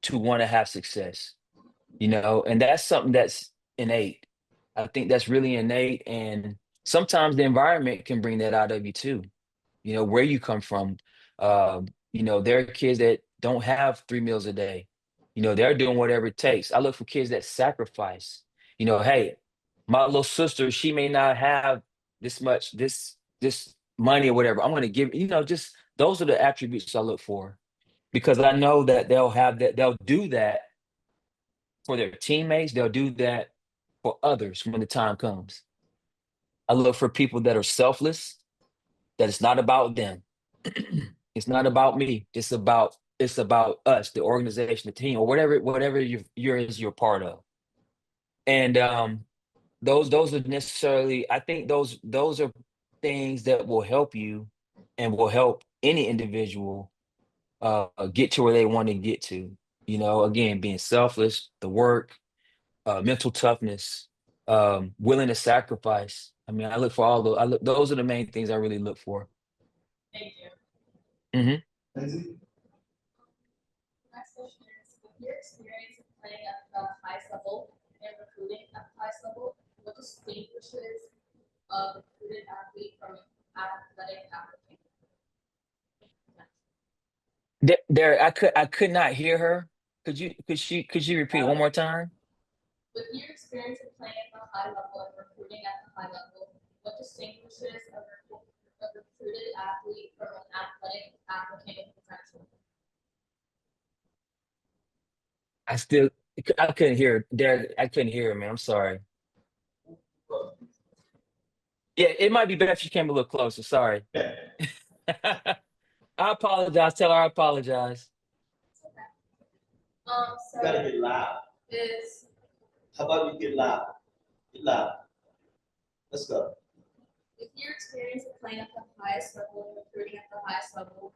[SPEAKER 2] to want to have success, and that's something that's innate. I think that's really innate. And sometimes the environment can bring that out of you too, where you come from. There are kids that don't have 3 meals a day. They're doing whatever it takes. I look for kids that sacrifice. Hey, my little sister, she may not have this money or whatever. I'm going to give, just those are the attributes I look for, because I know that they'll do that for their teammates. They'll do that for others when the time comes. I look for people that are selfless, that it's not about them. It's not about me. It's about us, the organization, the team, or whatever you're part of. And those are necessarily, I think those are things that will help you and will help any individual get to where they want to get to. Again, being selfless, the work, mental toughness, willing to sacrifice. I mean, I look for those are the main things I really look for.
[SPEAKER 4] Thank you.
[SPEAKER 3] Lindsay?
[SPEAKER 5] Next question is, with your experience of playing at the highest level and recruiting at the highest level, what distinguishes a recruited athlete from an athletic applicant?
[SPEAKER 2] There, I could not hear her. Could you repeat it one more time?
[SPEAKER 5] With your experience of playing at the high level and recruiting at the high level, what distinguishes a recruited athlete from an athletic applicant potential?
[SPEAKER 2] I couldn't hear Derek. I couldn't hear her, man. I'm sorry. Yeah, it might be better if you came a little closer. Sorry. I apologize. Tell her I apologize.
[SPEAKER 5] It's okay.
[SPEAKER 3] You gotta
[SPEAKER 5] So
[SPEAKER 3] get loud.
[SPEAKER 5] is
[SPEAKER 3] How about you get loud? Get loud. Let's go.
[SPEAKER 5] with your experience of playing at the highest level and recruiting at the highest level,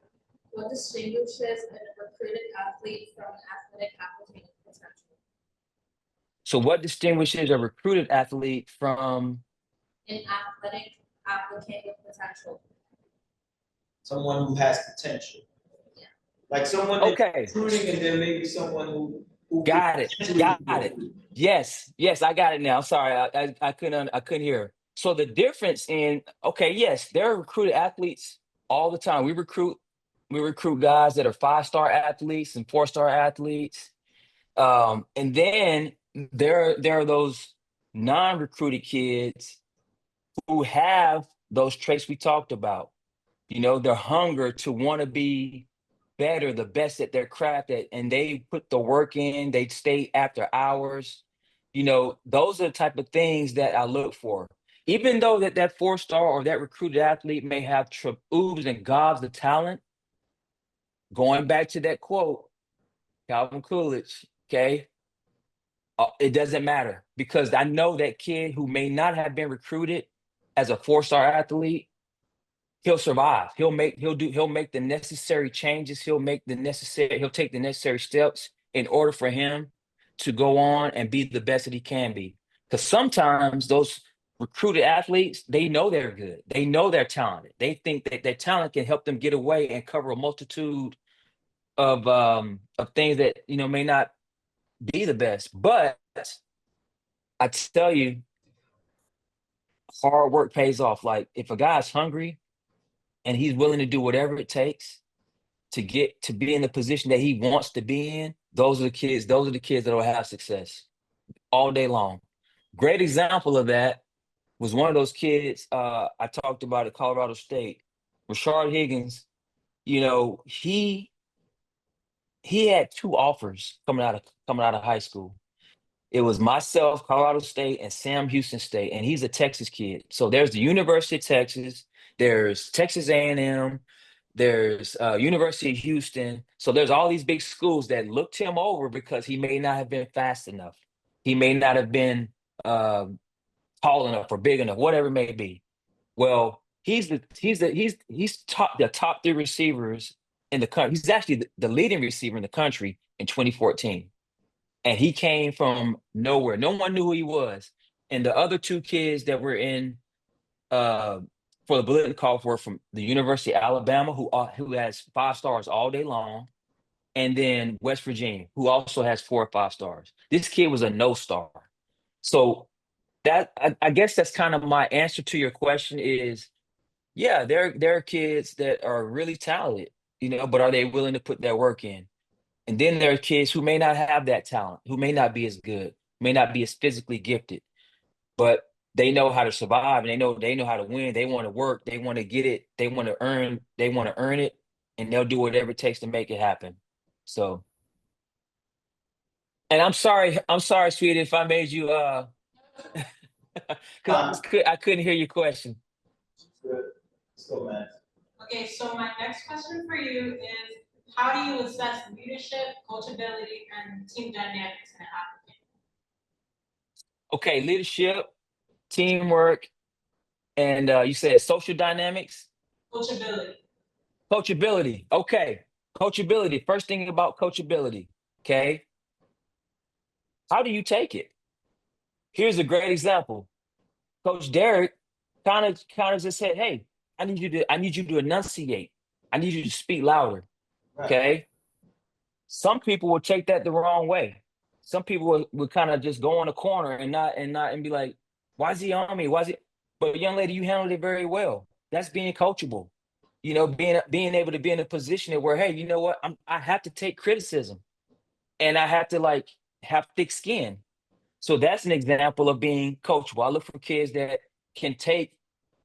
[SPEAKER 5] what distinguishes a recruited athlete from an athletic applicant potential?
[SPEAKER 2] So, what distinguishes a recruited athlete from?
[SPEAKER 5] An athletic applicant with potential.
[SPEAKER 3] Someone who has potential.
[SPEAKER 5] Yeah.
[SPEAKER 3] Like someone that's
[SPEAKER 2] Okay,
[SPEAKER 3] recruiting, and then maybe someone who
[SPEAKER 2] got it.
[SPEAKER 3] potentially
[SPEAKER 2] Got
[SPEAKER 3] be
[SPEAKER 2] it. Yes, I got it now. Sorry, I couldn't hear. So the difference in, okay, yes, there are recruited athletes all the time. We recruit guys that are 5-star athletes and 4-star athletes. And then there are those non-recruited kids who have those traits we talked about. Their hunger to want to be better, the best at their craft, and they put the work in, they stay after hours. Those are the type of things that I look for. Even though that 4-star or that recruited athlete may have oodles and gobs of talent, going back to that quote, Calvin Coolidge, okay, it doesn't matter, because I know that kid who may not have been recruited as a 4-star athlete, he'll survive. He'll make the necessary changes. He'll take the necessary steps in order for him to go on and be the best that he can be. Because sometimes those recruited athletes, they know they're good. They know they're talented. They think that their talent can help them get away and cover a multitude of things that may not be the best. But I tell you, hard work pays off. Like, if a guy's hungry and he's willing to do whatever it takes to get to be in the position that he wants to be in, those are the kids that will have success all day long. Great example of that was one of those kids I talked about at Colorado State, Rashard Higgins. He had 2 offers coming out of high school. It was myself, Colorado State, and Sam Houston State, and he's a Texas kid. So there's the University of Texas, there's Texas A&M, there's University of Houston. So there's all these big schools that looked him over because he may not have been fast enough. He may not have been uh, tall enough or big enough, whatever it may be. Well, he's the top 3 receivers in the country. He's actually the leading receiver in the country in 2014. And he came from nowhere. No one knew who he was. And the other 2 kids that were in uh, for the Bulletin Call were from the University of Alabama, who has 5 stars all day long, and then West Virginia, who also has 4 or 5 stars. This kid was a no star. So that I guess that's kind of my answer to your question is, yeah, there are kids that are really talented, but are they willing to put that work in? And then there are kids who may not have that talent, who may not be as good, may not be as physically gifted, but they know how to survive and they know how to win. They want to work, they want to get it, they want to earn it, and they'll do whatever it takes to make it happen. So, and I'm sorry, sweetie, if I made you because I couldn't hear your question.
[SPEAKER 3] Good. Let's go, man.
[SPEAKER 4] Okay, so my next question for you is, how do you assess leadership, coachability, and team dynamics in an applicant?
[SPEAKER 2] Okay, leadership, teamwork, and you said social dynamics,
[SPEAKER 4] Coachability.
[SPEAKER 2] coachability. Okay, coachability. First thing about coachability. Okay, how do you take it? Here's a great example. Coach Derek kind of just said, "Hey, I need you to enunciate. I need you to speak louder."
[SPEAKER 3] Right.
[SPEAKER 2] Okay. Some people will take that the wrong way. Some people will kind of just go in a corner and be like, "Why is he on me? Why is he?" But young lady, you handled it very well. That's being coachable. Being able to be in a position where, hey, you know what? I have to take criticism, and I have to have thick skin. So that's an example of being coachable. I look for kids that can take,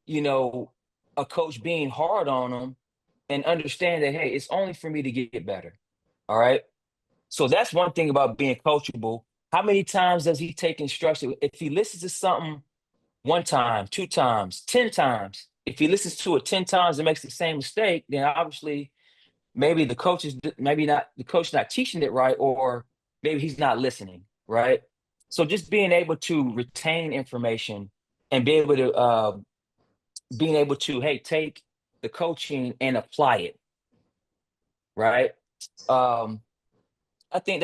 [SPEAKER 2] you know, a coach being hard on them and understand that, hey, it's only for me to get better. All right. So that's one thing about being coachable. How many times does he take instruction? If he listens to something 1 time, 2 times, 10 times, if he listens to it 10 times and makes the same mistake, then obviously maybe maybe not the coach not teaching it right, or maybe he's not listening, right? So just being able to retain information and being able to, hey, take the coaching and apply it, right? Um, I think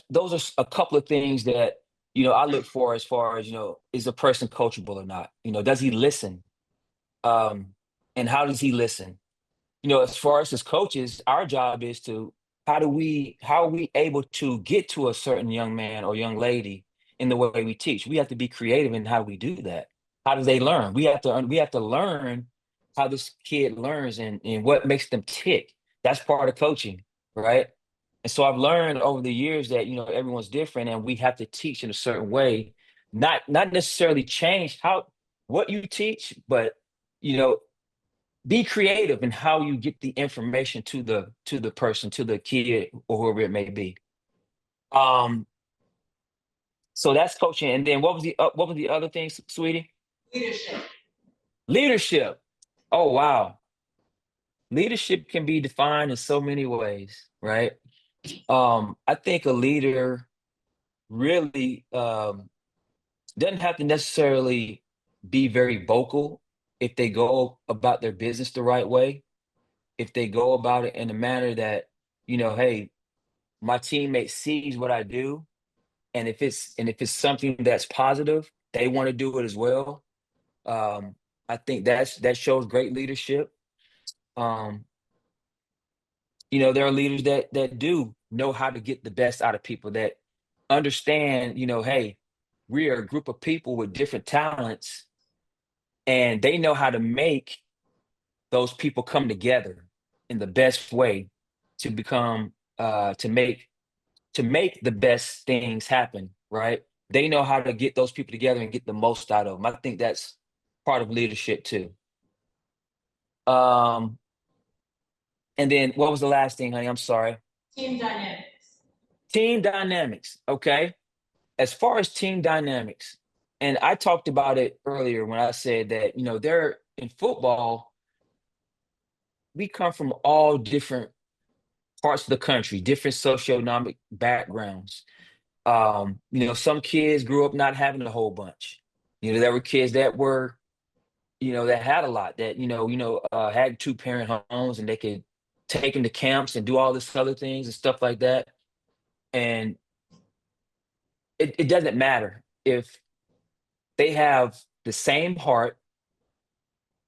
[SPEAKER 2] those are a couple of things that I look for as far as is a person coachable or not? Does he listen? Um, and how does he listen? As far as coaches, our job is to how are we able to get to a certain young man or young lady in the way we teach? We have to be creative in how we do that. How do they learn? We have to learn how this kid learns and what makes them tick. That's part of coaching, right? And so I've learned over the years that everyone's different and we have to teach in a certain way, not necessarily change what you teach, but you know be creative in how you get the information to the person, to the kid, or whoever it may be. Um, so that's coaching. And then what was the other thing, sweetie?
[SPEAKER 4] Leadership.
[SPEAKER 2] Leadership. Oh wow, leadership can be defined in so many ways, right? I think a leader really doesn't have to necessarily be very vocal if they go about their business the right way. If they go about it in a manner that hey, my teammate sees what I do, and if it's something that's positive, they want to do it as well. Um, I think that shows great leadership. Um, there are leaders that do know how to get the best out of people, that understand, hey, we are a group of people with different talents, and they know how to make those people come together in the best way to become to make the best things happen, right? They know how to get those people together and get the most out of them. I think that's part of leadership too. Um, and then what was the last thing, honey? I'm sorry.
[SPEAKER 4] Team dynamics.
[SPEAKER 2] Team dynamics. Okay. As far as team dynamics, and I talked about it earlier when I said that, they're in football, we come from all different parts of the country, different socioeconomic backgrounds. Some kids grew up not having a whole bunch. There were kids that were, that had a lot, that, had 2-parent homes and they could take them to camps and do all this other things and stuff like that. And it doesn't matter if they have the same heart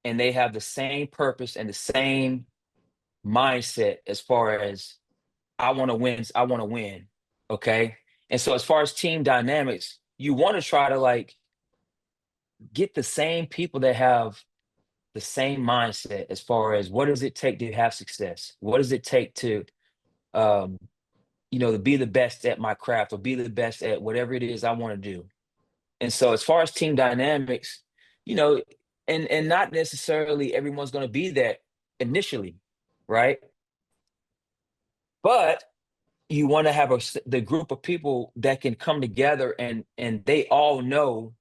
[SPEAKER 2] and they have the same purpose and the same mindset as far as I want to win. I want to win. Okay. And so as far as team dynamics, you want to try to like get the same people that have the same mindset as far as what does it take to have success? What does it take to um, to be the best at my craft or be the best at whatever it is I want to do. And so as far as team dynamics, you know, and not necessarily everyone's going to be that initially, right? But you want to have the group of people that can come together and they all know,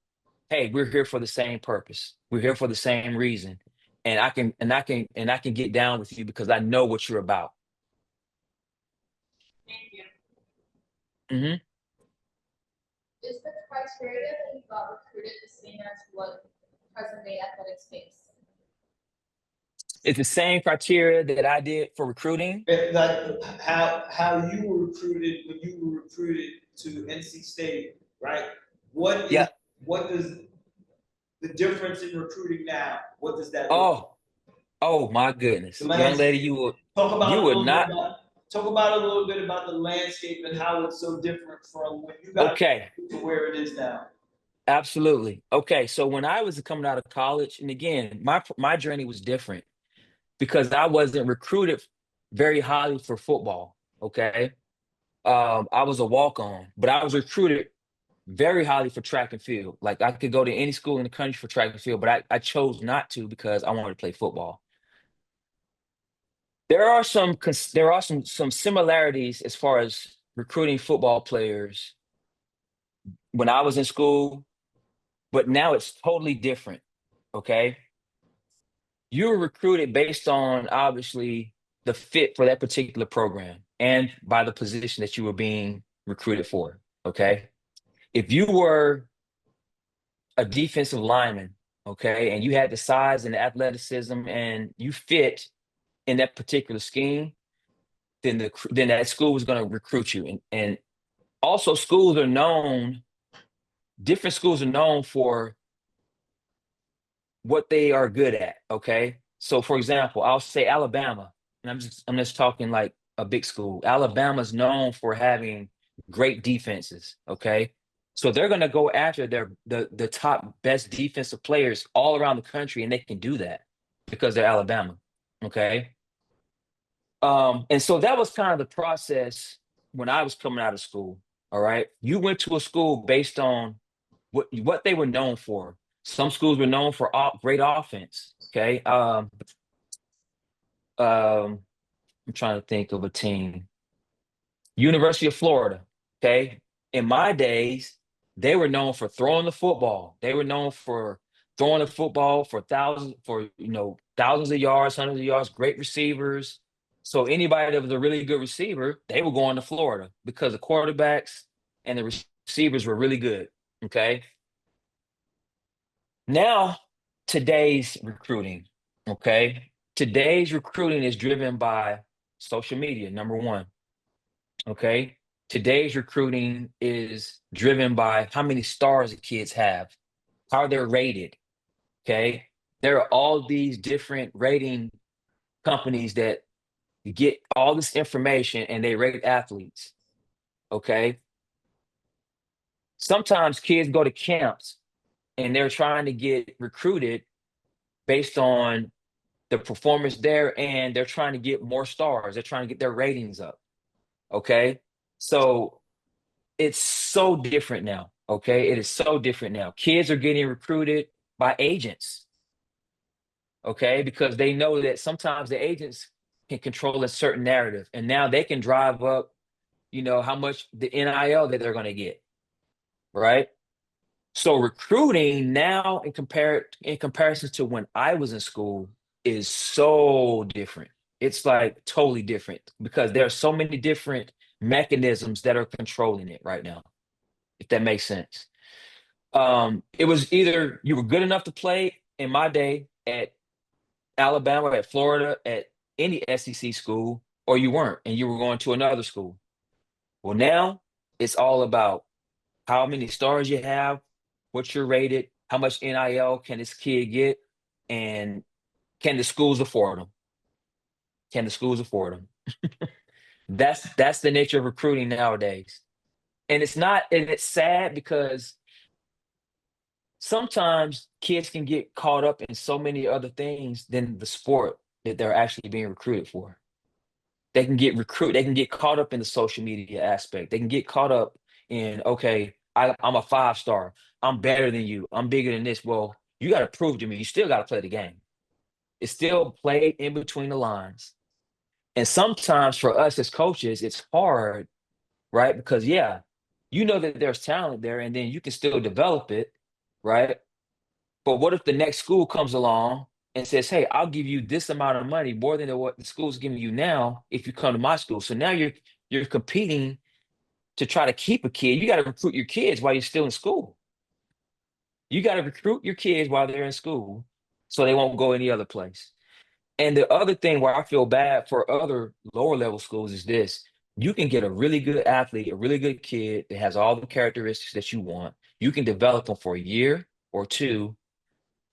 [SPEAKER 2] hey, we're here for the same purpose. We're here for the same reason. And I can get down with you because I know what you're about.
[SPEAKER 4] Thank you.
[SPEAKER 2] Hmm.
[SPEAKER 5] Is the criteria that you got recruited the same as what present day athletics face?
[SPEAKER 2] It's the same criteria that I did for recruiting.
[SPEAKER 3] And like how you were recruited when you were recruited to NC State, right? What is
[SPEAKER 2] Yeah.
[SPEAKER 3] what does the difference in recruiting now? What does that look like?
[SPEAKER 2] Oh my goodness.
[SPEAKER 3] The
[SPEAKER 2] Young lady,
[SPEAKER 3] landscape.
[SPEAKER 2] you
[SPEAKER 3] Talk about a
[SPEAKER 2] would
[SPEAKER 3] little bit
[SPEAKER 2] not.
[SPEAKER 3] about talk about a little bit about the landscape and how it's so different from when you got
[SPEAKER 2] Okay.
[SPEAKER 3] to where it is now.
[SPEAKER 2] Absolutely. Okay. So when I was coming out of college, and again, my journey was different because I wasn't recruited very highly for football. Okay. I was a walk-on, but I was recruited very highly for track and field. Like I could go to any school in the country for track and field, but I chose not to because I wanted to play football. There are some similarities as far as recruiting football players when I was in school, but now it's totally different. Okay. You were recruited based on obviously the fit for that particular program and by the position that you were being recruited for. Okay. If you were a defensive lineman, okay, and you had the size and the athleticism and you fit in that particular scheme, then then that school was going to recruit you. And also different schools are known for what they are good at. Okay. So for example, I'll say Alabama, and I'm just talking like a big school. Alabama's known for having great defenses. Okay. So they're gonna go after the top best defensive players all around the country, and they can do that because they're Alabama. Okay. And so that was kind of the process when I was coming out of school. All right. You went to a school based on what they were known for. Some schools were known for great offense. Okay. I'm trying to think of a team. University of Florida. Okay. In my days, they were known for throwing the football. They were known for throwing the football for thousands of yards, hundreds of yards, great receivers. So anybody that was a really good receiver, they were going to Florida because the quarterbacks and the receivers were really good. Okay. Now, today's recruiting, okay? Today's recruiting is driven by social media, number one, okay? Today's recruiting is driven by how many stars the kids have, how they're rated, okay? There are all these different rating companies that get all this information and they rate athletes, okay? Sometimes kids go to camps and they're trying to get recruited based on the performance there and they're trying to get more stars. They're trying to get their ratings up. Okay. So it's so different now. Okay. It is so different now. Kids are getting recruited by agents. Okay. Because they know that sometimes the agents can control a certain narrative and now they can drive up, how much the NIL that they're going to get. Right. So recruiting now in comparison to when I was in school is so different. It's like totally different because there are so many different mechanisms that are controlling it right now, if that makes sense. It was either you were good enough to play in my day at Alabama, at Florida, at any SEC school, or you weren't and you were going to another school. Well, now it's all about how many stars you have, what you're rated, how much NIL can this kid get, and can the schools afford them? Can the schools afford them? That's the nature of recruiting nowadays. And it's sad because sometimes kids can get caught up in so many other things than the sport that they're actually being recruited for. They can get caught up in the social media aspect. They can get caught up in, okay, I'm a 5-star. I'm better than you. I'm bigger than this. Well, you got to prove to me. You still got to play the game. It's still played in between the lines. And sometimes for us as coaches, it's hard, right? Because yeah, you know that there's talent there and then you can still develop it, right? But what if the next school comes along and says, "Hey, I'll give you this amount of money more than what the school's giving you now if you come to my school." So now you're competing to try to keep a kid. You got to recruit your kids while you're still in school. You got to recruit your kids while they're in school so they won't go any other place. And the other thing where I feel bad for other lower level schools is this. You can get a really good athlete, a really good kid that has all the characteristics that you want. You can develop them for a year or two,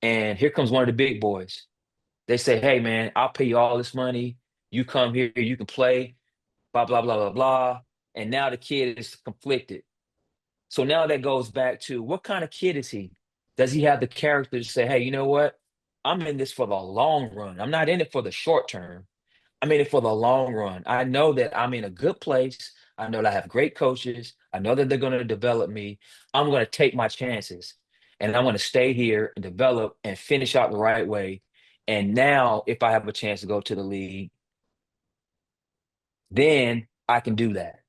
[SPEAKER 2] and here comes one of the big boys. They say, "Hey, man, I'll pay you all this money. You come here, you can play, blah, blah, blah, blah, blah." And now the kid is conflicted. So now that goes back to what kind of kid is he? Does he have the character to say, "Hey, you know what? I'm in this for the long run. I'm not in it for the short term. I'm in it for the long run. I know that I'm in a good place. I know that I have great coaches. I know that they're going to develop me. I'm going to take my chances and I'm going to stay here and develop and finish out the right way. And now, if I have a chance to go to the league, then I can do that.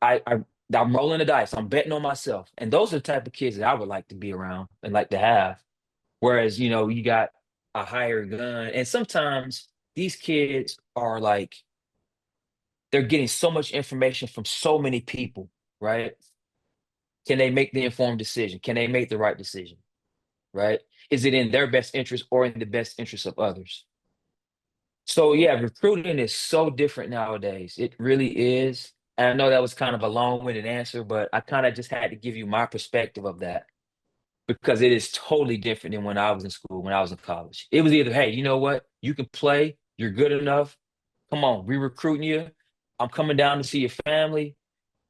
[SPEAKER 2] I'm rolling the dice. I'm betting on myself. And those are the type of kids that I would like to be around and like to have. Whereas, you got a higher gun. And sometimes these kids are like, they're getting so much information from so many people, right? Can they make the informed decision? Can they make the right decision, right? Is it in their best interest or in the best interest of others? So yeah, recruiting is so different nowadays. It really is. And I know that was kind of a long-winded answer, but I kind of just had to give you my perspective of that because it is totally different than when I was in school, when I was in college. It was either, hey, you know what? You can play, you're good enough. Come on, we recruiting you. I'm coming down to see your family.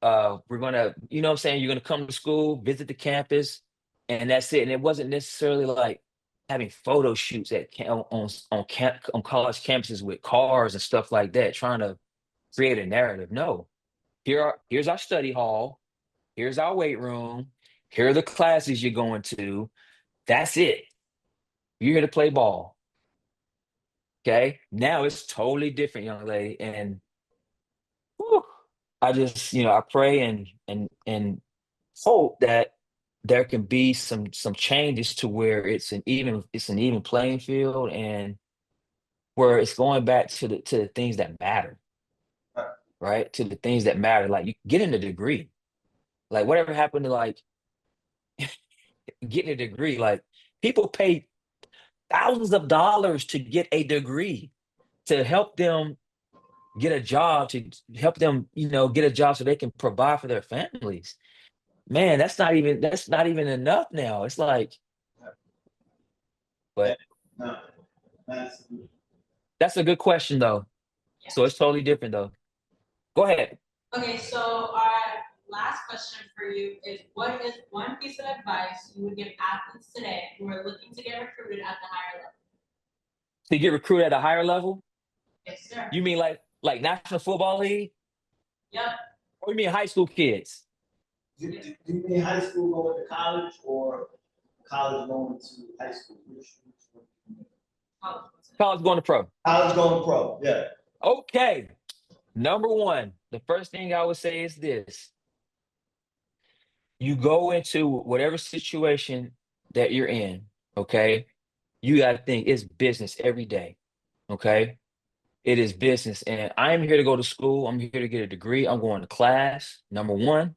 [SPEAKER 2] We're gonna, what I'm saying, you're gonna come to school, visit the campus, and that's it. And it wasn't necessarily like having photo shoots at on college campuses with cars and stuff like that, trying to create a narrative. No, here's our study hall, here's our weight room, here are the classes you're going to. That's it. You're here to play ball. Okay. Now it's totally different, young lady. And whew, I just, I pray and hope that there can be some changes to where it's an even playing field and where it's going back to the things that matter, right? To the things that matter. Like you getting a degree. Like whatever happened to like getting a degree? Like people pay thousands of dollars to get a degree to help them get a job, to help them, get a job so they can provide for their families. Man, that's not even enough now. It's like, but
[SPEAKER 3] No, that's,
[SPEAKER 2] that's a good question though.
[SPEAKER 4] Yeah.
[SPEAKER 2] So it's totally different though. Go ahead.
[SPEAKER 4] Okay, so our last question for you is, what is one piece of advice you would give athletes today who are looking to get recruited at the higher level?
[SPEAKER 2] To get recruited at a higher level,
[SPEAKER 4] Yes, sir.
[SPEAKER 2] you mean like National Football League?
[SPEAKER 4] Yep.
[SPEAKER 2] Or you mean high school kids?
[SPEAKER 3] do you mean high school going to college or college going to high school? Which one?
[SPEAKER 2] College going to pro.
[SPEAKER 3] College going pro, yeah.
[SPEAKER 2] Okay. Number one, the first thing I would say is this. You go into whatever situation that you're in, okay? You got to think it's business every day, okay? It is business. And I'm here to go to school. I'm here to get a degree. I'm going to class, number one,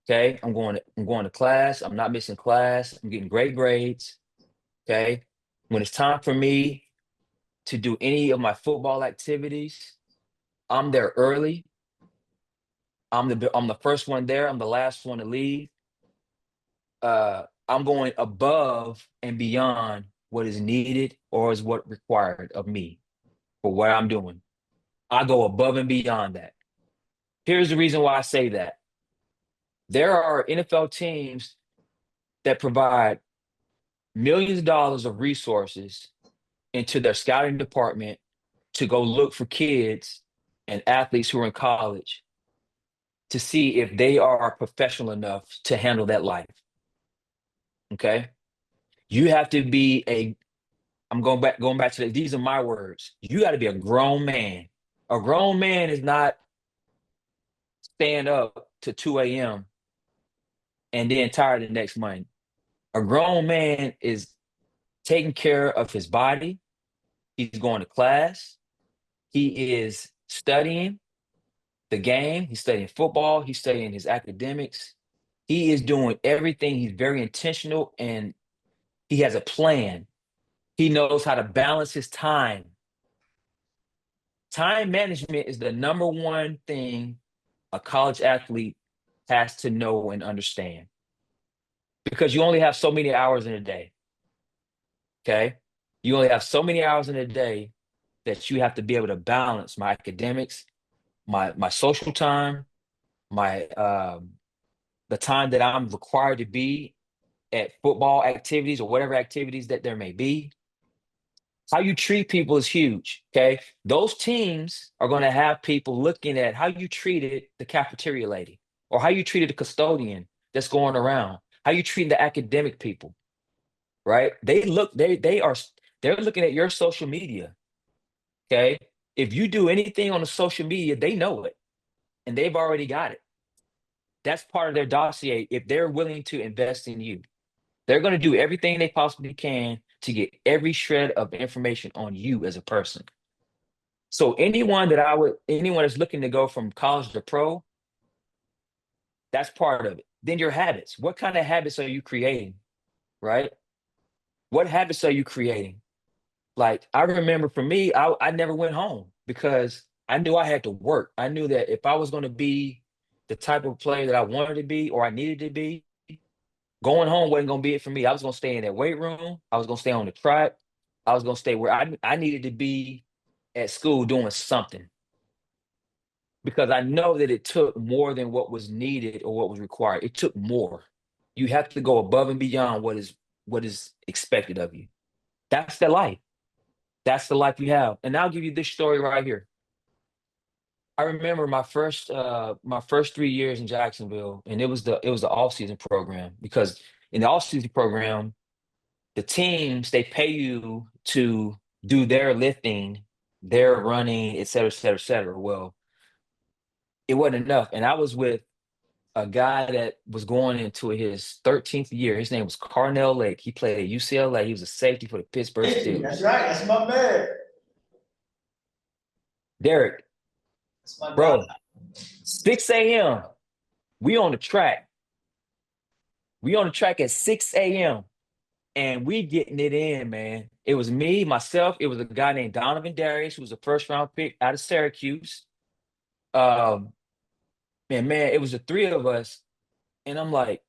[SPEAKER 2] okay? I'm going to class. I'm not missing class. I'm getting great grades, okay? When it's time for me to do any of my football activities, I'm there early. I'm the first one there. I'm the last one to leave. I'm going above and beyond what is needed or is what required of me for what I'm doing. I go above and beyond that. Here's the reason why I say that. There are NFL teams that provide millions of dollars of resources into their scouting department to go look for kids and athletes who are in college to see if they are professional enough to handle that life. Okay? You have to be I'm going back to these are my words. You got to be a grown man. A grown man is not staying up to 2 a.m. and then tired the next morning. A grown man is taking care of his body. He's going to class. He is studying the game. He's studying football. He's studying his academics. He is doing everything. He's very intentional and he has a plan. He knows how to balance his time. Time management is the number one thing a college athlete has to know and understand because you only have so many hours in a day. Okay. You only have so many hours in a day that you have to be able to balance my academics, my social time, my the time that I'm required to be at football activities or whatever activities that there may be. How you treat people is huge. Okay. Those teams are going to have people looking at how you treated the cafeteria lady or how you treated the custodian that's going around, how you treat the academic people, right? They're looking at your social media. Okay. If you do anything on the social media, they know it and they've already got it. That's part of their dossier if they're willing to invest in you. They're going to do everything they possibly can to get every shred of information on you as a person. So anyone that's looking to go from college to pro, that's part of it. Then your habits. What kind of habits are you creating? Right? What habits are you creating? Like I remember for me, I never went home because I knew I had to work. I knew that if I was going to be the type of player that I wanted to be or I needed to be, going home wasn't going to be it for me. I was going to stay in that weight room. I was going to stay on the track. I was going to stay where I needed to be at school doing something because I know that it took more than what was needed or what was required. It took more. You have to go above and beyond what is expected of you. That's the life. That's the life you have. And I'll give you this story right here. I remember my first 3 years in Jacksonville, and it was the off-season program because in the off-season program, the teams they pay you to do their lifting, their running, et cetera, et cetera, et cetera. Well, it wasn't enough. And I was with a guy that was going into his 13th year. His name was Carnell Lake. He played at UCLA. He was a safety for the Pittsburgh Steelers.
[SPEAKER 3] That's right. That's my man.
[SPEAKER 2] Derek,
[SPEAKER 3] That's my
[SPEAKER 2] bro,
[SPEAKER 3] guy.
[SPEAKER 2] 6 a.m. We on the track. We on the track at 6 a.m. and we getting it in, man. It was me, myself. It was a guy named Donovan Darius, who was a first-round pick out of Syracuse. Man, it was the three of us. And I'm like,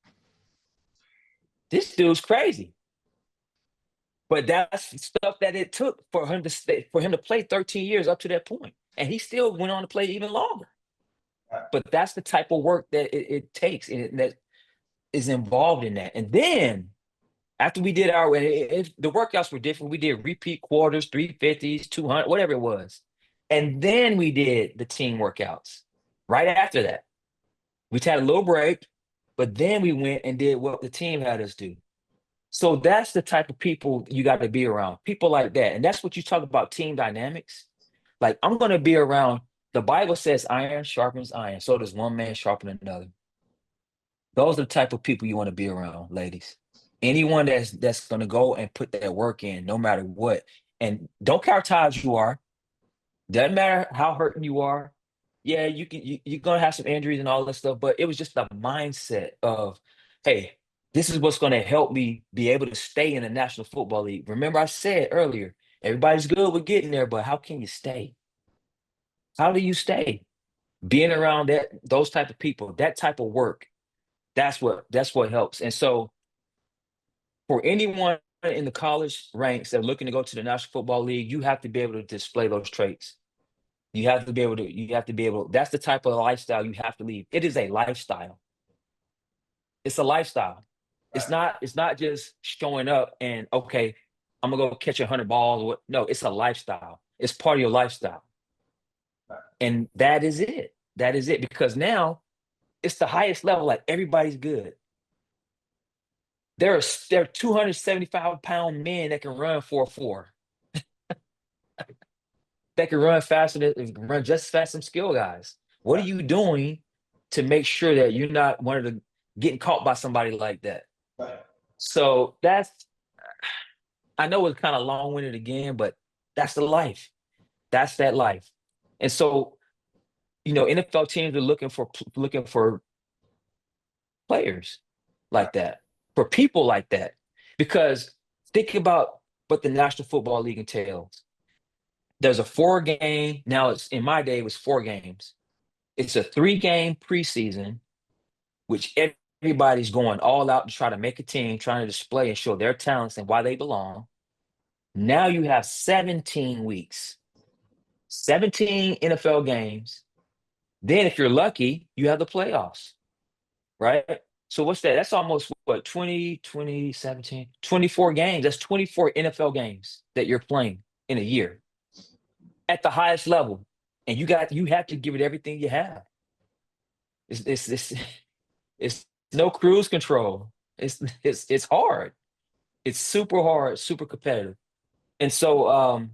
[SPEAKER 2] this dude's crazy. But that's the stuff that it took for him to play 13 years up to that point. And he still went on to play even longer. But that's the type of work that it takes and that is involved in that. And then after we did the workouts were different. We did repeat quarters, 350s, 200, whatever it was. And then we did the team workouts right after that. We had a little break, but then we went and did what the team had us do. So that's the type of people you got to be around, people like that. And that's what you talk about team dynamics. Like I'm going to be around, the Bible says iron sharpens iron. So does one man sharpen another. Those are the type of people you want to be around, ladies. Anyone that's going to go and put that work in no matter what. And don't care how tired you are. Doesn't matter how hurting you are. Yeah, you're going to have some injuries and all that stuff, but it was just the mindset of, hey, this is what's going to help me be able to stay in the National Football League. Remember I said earlier, everybody's good with getting there, but how can you stay? How do you stay? Being around those type of people, that type of work, that's what helps. And so for anyone in the college ranks that are looking to go to the National Football League, you have to be able to display those traits. You have to be able to, that's the type of lifestyle you have to lead. It is a lifestyle. It's a lifestyle. It's not just showing up and okay, I'm gonna go catch 100 balls. No, it's a lifestyle. It's part of your lifestyle.
[SPEAKER 3] Right.
[SPEAKER 2] And that is it. That is it. Because now it's the highest level, like everybody's good. There are 275-pound men that can run 4.4. That can run faster run just as fast as some skill guys. What are you doing to make sure that you're not one of the getting caught by somebody like that?
[SPEAKER 3] Right.
[SPEAKER 2] So I know it's kind of long-winded again, but that's the life. That's that life. And so, NFL teams are looking for players like that, for people like that. Because think about what the National Football League entails. There's a 4-game, now it's in my day, it was 4 games. It's a 3-game preseason, which everybody's going all out to try to make a team, trying to display and show their talents and why they belong. Now you have 17 weeks, 17 NFL games. Then if you're lucky, you have the playoffs, right? So what's that? That's almost what, 17, 24 games. That's 24 NFL games that you're playing in a year at the highest level. And you have to give it everything you have. It's no cruise control. It's hard. It's super hard, super competitive. And so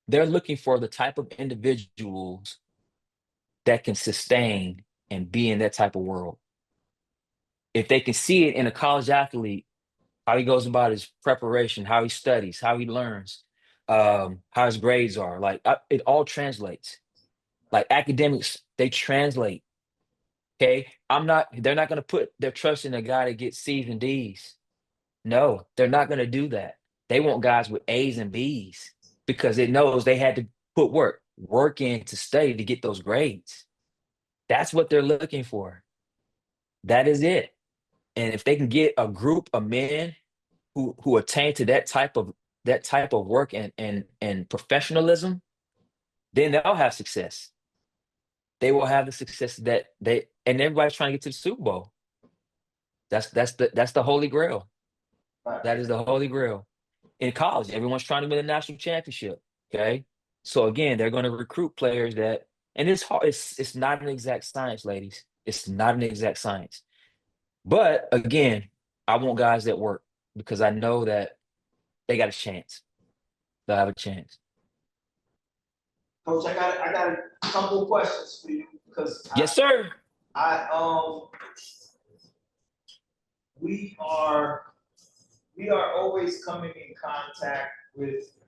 [SPEAKER 2] they're looking for the type of individuals that can sustain and be in that type of world. If they can see it in a college athlete, how he goes about his preparation, how he studies, how he learns, how his grades are, it all translates. Like academics, they translate. Okay, they're not going to put their trust in a guy that gets C's and D's. No, they're not going to do that. They want guys with A's and B's because it knows they had to put work in to study to get those grades. That's what they're looking for. That is it. And if they can get a group of men who attain to that type of work and professionalism, then they'll have success. They will have the success and everybody's trying to get to the Super Bowl. That's the holy grail.
[SPEAKER 3] Right.
[SPEAKER 2] That is the holy grail. In college, everyone's trying to win a national championship. Okay. So again, they're going to recruit players and it's hard. It's not an exact science, ladies. It's not an exact science. But again, I want guys that work because I know that they got a chance. They'll have a chance.
[SPEAKER 3] Coach, I got a couple of questions for you because
[SPEAKER 2] Yes, sir.
[SPEAKER 3] we are always coming in contact with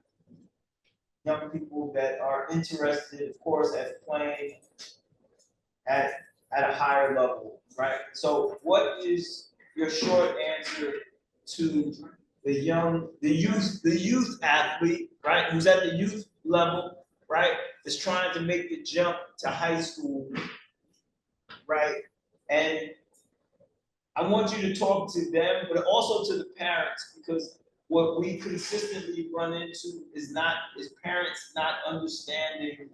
[SPEAKER 3] young people that are interested, of course, at playing at a higher level, right? So what is your short answer to the youth athlete, right, who's at the youth level, right, is trying to make the jump to high school, right? And I want you to talk to them, but also to the parents, because what we consistently run into is parents not understanding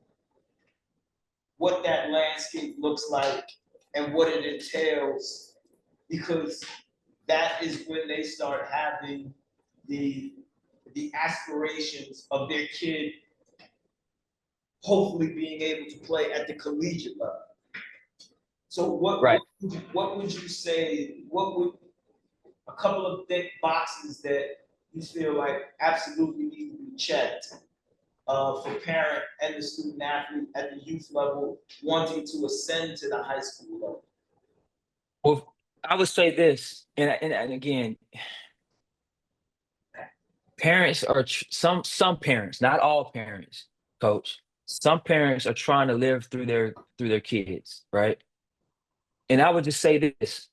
[SPEAKER 3] what that landscape looks like and what it entails, because that is when they start having the aspirations of their kid hopefully being able to play at the collegiate level. So what would you say, what would a couple of thick boxes that you feel like absolutely need to be checked for parent and the student athlete at the youth level wanting to ascend to the high school level?
[SPEAKER 2] Well, I would say this, and again, parents are some parents, not all parents, coach. Some parents are trying to live through their kids, right? And I would just say this: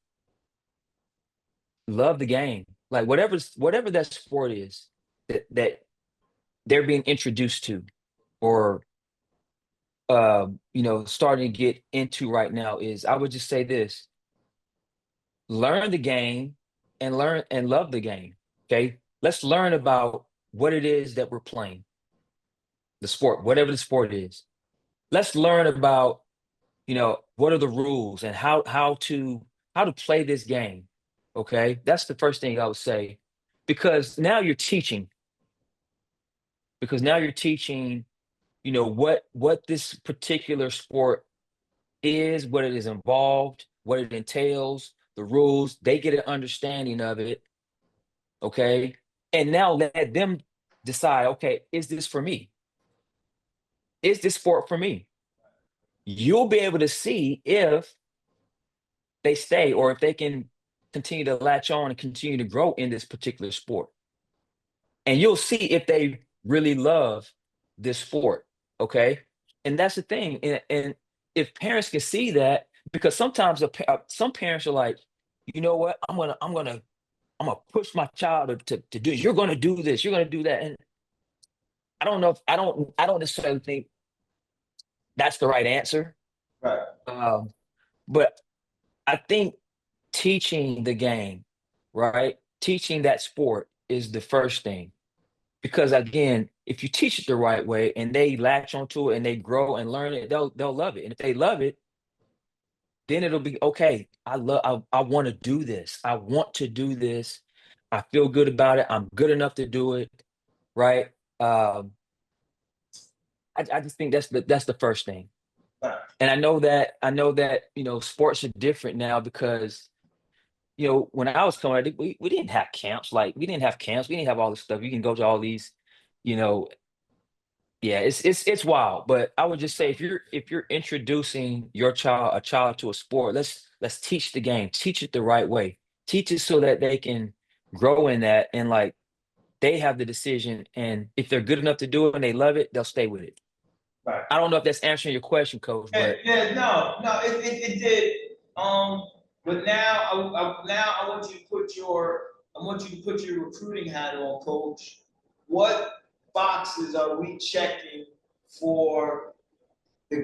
[SPEAKER 2] love the game, like whatever that sport is that they're being introduced to, or starting to get into right now. Is I would just say this: learn the game and love the game. Okay, let's learn about what it is that we're playing, the sport, whatever the sport is. let's learn about, what are the rules and how to play this game. Okay, that's the first thing I would say, because now you're teaching. Because now you're teaching, what this particular sport is, what it is involved, what it entails, the rules. They get an understanding of it. Okay, and now let them decide. Okay, is this for me? Is this sport for me? You'll be able to see if they stay or if they can continue to latch on and continue to grow in this particular sport. And you'll see if they really love this sport. Okay. And that's the thing. And if parents can see that, because sometimes some parents are like, you know what, I'm gonna push my child to do, you're gonna do this, you're gonna do that. And I don't know if I don't necessarily think that's the right answer.
[SPEAKER 3] Right.
[SPEAKER 2] Um, but I think teaching the game, right? Teaching that sport is the first thing. Because again, if you teach it the right way and they latch onto it and they grow and learn it, they'll love it. And if they love it, then it'll be okay. I want to do this. I want to do this. I feel good about it. I'm good enough to do it. Right. Um, I just think that's the first thing.
[SPEAKER 3] Right.
[SPEAKER 2] And I know that, sports are different now because when I was coming up, we didn't have camps. Like we didn't have camps. We didn't have all this stuff. You can go to all these, you know, yeah, it's wild. But I would just say if you're introducing a child to a sport, let's teach the game, teach it the right way, teach it so that they can grow in that and like they have the decision. And if they're good enough to do it and they love it, they'll stay with it.
[SPEAKER 3] Right.
[SPEAKER 2] I don't know if that's answering your question, Coach,
[SPEAKER 3] Yeah,
[SPEAKER 2] but
[SPEAKER 3] yeah, no, it did. But now I want you to put your recruiting hat on, Coach. What boxes are we checking for the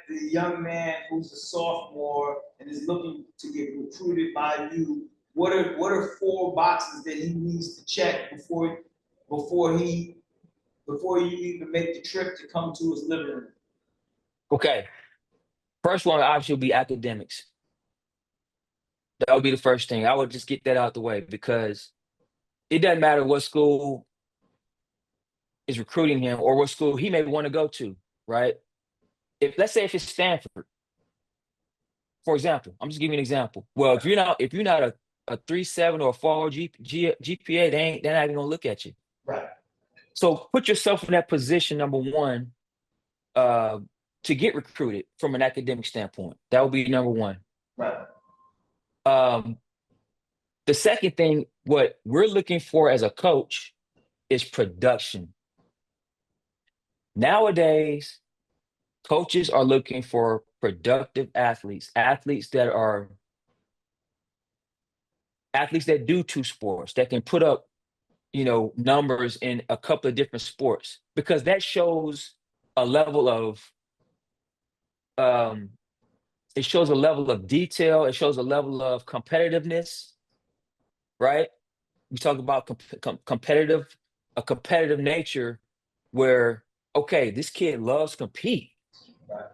[SPEAKER 3] young man who's a sophomore and is looking to get recruited by you? What are 4 boxes that he needs to check before he before you even make the trip to come to his living room?
[SPEAKER 2] okay. First one obviously will be academics. That would be the first thing. I would just get that out the way because it doesn't matter what school is recruiting him or what school he may want to go to, right? If let's say if it's Stanford, for example, I'm just giving you an example. Well, if you're not a 3.7 or a 4 GPA, they're not even gonna look at you.
[SPEAKER 3] Right.
[SPEAKER 2] So put yourself in that position, number one, uh, to get recruited from an academic standpoint. That would be number one.
[SPEAKER 3] Right.
[SPEAKER 2] Um, the second thing, what we're looking for as a coach is production. Nowadays, coaches are looking for productive athletes, athletes that do 2 sports, that can put up, numbers in a couple of different sports, because that shows a level of um, it shows a level of detail, it shows a level of competitiveness, right? We talk about a competitive nature where, okay, this kid loves compete.
[SPEAKER 3] Right.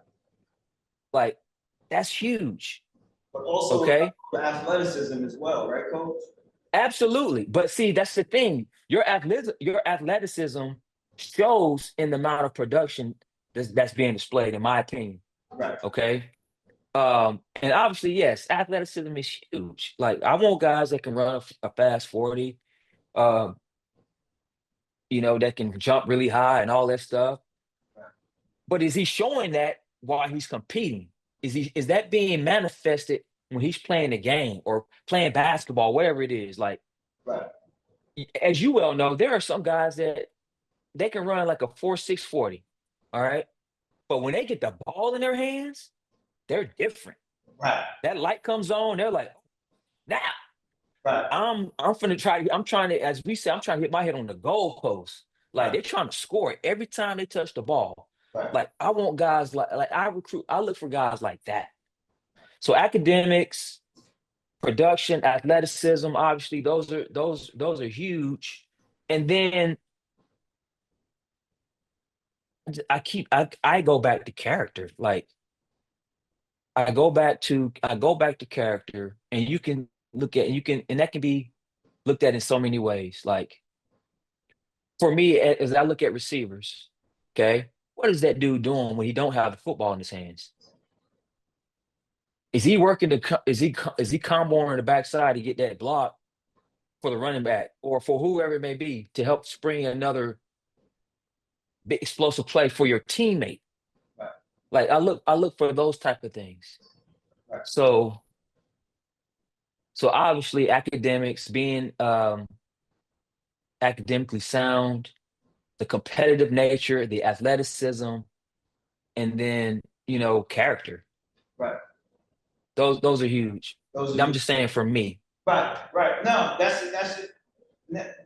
[SPEAKER 2] Like that's huge.
[SPEAKER 3] But also
[SPEAKER 2] Okay.
[SPEAKER 3] athleticism as well, right, Coach?
[SPEAKER 2] Absolutely. But see, that's the thing. Your athleticism shows in the amount of production that's being displayed, in my opinion.
[SPEAKER 3] Right.
[SPEAKER 2] Okay. And obviously, yes, athleticism is huge. Like I want guys that can run a fast 40, um, that can jump really high and all that stuff.
[SPEAKER 3] Right.
[SPEAKER 2] But is he showing that while he's competing? Is that being manifested when he's playing the game or playing basketball, whatever it is? Like,
[SPEAKER 3] Right.
[SPEAKER 2] as you well know, there are some guys that they can run like a 4.6 40. All right. But when they get the ball in their hands, they're different.
[SPEAKER 3] Right.
[SPEAKER 2] That light comes on, they're like, now
[SPEAKER 3] Right.
[SPEAKER 2] I'm trying to, as we say, I'm trying to hit my head on the goalpost. Like
[SPEAKER 3] Right.
[SPEAKER 2] they're trying to score it every time they touch the ball.
[SPEAKER 3] Right.
[SPEAKER 2] Like I want guys like I look for guys like that. So academics, production, athleticism, obviously those are huge. And then I go back to character. Like I go back to character, and and that can be looked at in so many ways. Like for me, as I look at receivers, okay, what is that dude doing when he don't have the football in his hands? Is he working is he comboing the backside to get that block for the running back or for whoever it may be to help spring another big explosive play for your teammate?
[SPEAKER 3] Right.
[SPEAKER 2] Like I look for those type of things.
[SPEAKER 3] Right.
[SPEAKER 2] So obviously academics, being academically sound, the competitive nature, the athleticism, and then character.
[SPEAKER 3] Right.
[SPEAKER 2] Those are huge.
[SPEAKER 3] Those are
[SPEAKER 2] I'm just saying for me.
[SPEAKER 3] right. No, that's it.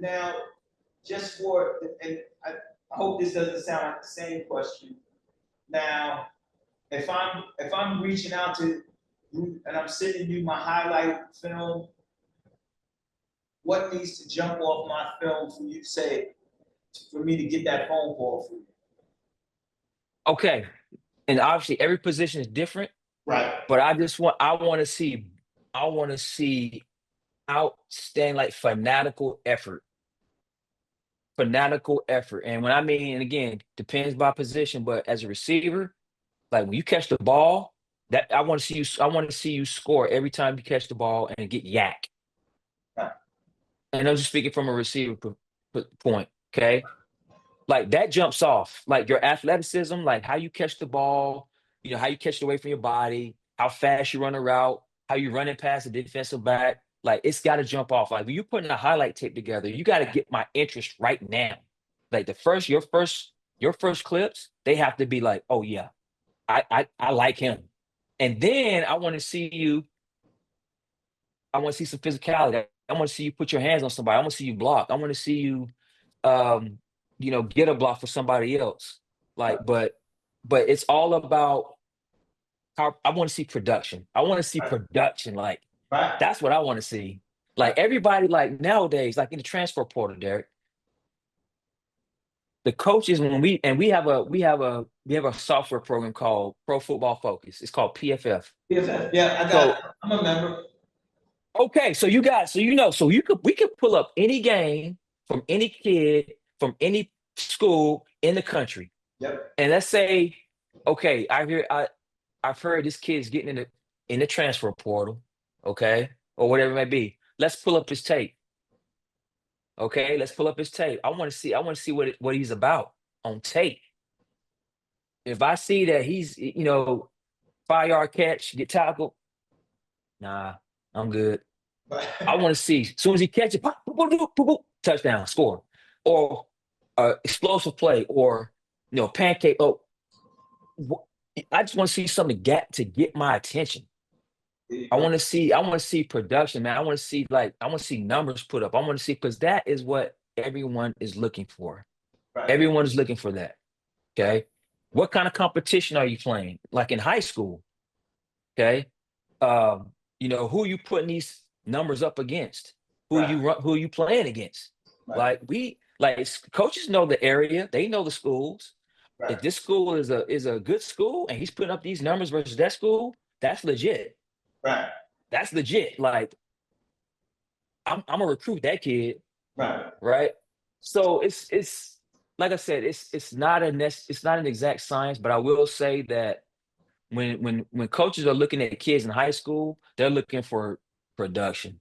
[SPEAKER 3] Now, just for, and I hope this doesn't sound like the same question. Now, if I'm reaching out to you and I'm sending you my highlight film, what needs to jump off my film for you to say, for me to get that phone call for you?
[SPEAKER 2] Okay. And obviously every position is different,
[SPEAKER 3] Right.
[SPEAKER 2] but I want to see outstanding, like fanatical effort. Fanatical effort. And when I mean, and again, depends by position, but as a receiver, like when you catch the ball, that I want to see you score every time you catch the ball and get yak.
[SPEAKER 3] Right.
[SPEAKER 2] And I'm just speaking from a receiver point, okay? Like that jumps off. Like your athleticism, like how you catch the ball, how you catch it away from your body, how fast you run a route, how you run it past the defensive back. Like it's got to jump off. Like when you're putting a highlight tape together, you got to get my interest right now. Like your first clips, they have to be like, oh yeah, I like him. And then I want to see some physicality. I want to see you put your hands on somebody. I want to see you block. I want to see you um, get a block for somebody else. Like, but it's all about how I want to see production. I want to see production. Like,
[SPEAKER 3] Right.
[SPEAKER 2] that's what I want to see. Like everybody, like nowadays, like in the transfer portal, Derek, the coaches when we have a software program called Pro Football Focus. It's called PFF.
[SPEAKER 3] Yeah, I got
[SPEAKER 2] So
[SPEAKER 3] it. I'm a member.
[SPEAKER 2] okay, so we could pull up any game from any kid from any school in the country.
[SPEAKER 3] Yep.
[SPEAKER 2] And let's say, okay, I've heard this kid's getting in the transfer portal, okay, or whatever it may be. Let's pull up his tape. Okay, let's pull up his tape. I want to see what he's about on tape. If I see that he's 5 yard catch, get tackled, nah, I'm good. I want to see as soon as he catches, pop, boop, boop, boop, boop, boop, touchdown, score, or explosive play, or pancake. Oh, I just want to see something to get my attention. I want to see production, man. I want to see numbers put up. I want to see because that is what everyone is looking for.
[SPEAKER 3] Right.
[SPEAKER 2] Everyone is looking for that. Okay, what kind of competition are you playing? Like in high school, okay. Who you putting these numbers up against? Who you playing against?
[SPEAKER 3] Right.
[SPEAKER 2] Coaches know the area, they know the schools.
[SPEAKER 3] Right.
[SPEAKER 2] If this school is a good school and he's putting up these numbers versus that school, that's legit.
[SPEAKER 3] Right.
[SPEAKER 2] That's legit. Like I'm gonna recruit that kid,
[SPEAKER 3] Right.
[SPEAKER 2] right? So it's like I said, it's not it's not an exact science, but I will say that when coaches are looking at kids in high school, they're looking for production.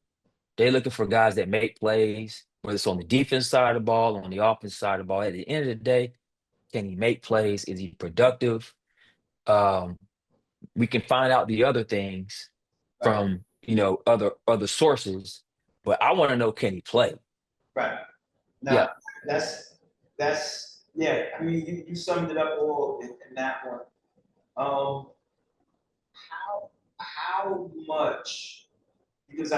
[SPEAKER 2] They're looking for guys that make plays, whether it's on the defense side of the ball, on the offense side of the ball. At the end of the day, can he make plays? Is he productive? Um, we can find out the other things from other sources, but I want to know, can he play?
[SPEAKER 3] Right. Now, that's yeah. I mean, you summed it up all in that one. How much? Because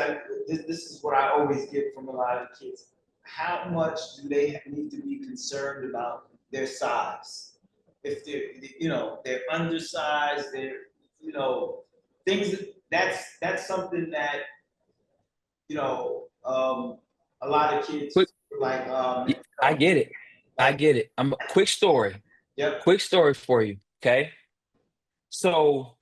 [SPEAKER 3] this is what I always get from a lot of kids. How much do they need to be concerned about their size? If they're undersized, things that's something that a lot of kids
[SPEAKER 2] Quick,
[SPEAKER 3] like.
[SPEAKER 2] I get it. I get it. Quick story.
[SPEAKER 3] Yep.
[SPEAKER 2] Quick story for you, okay? So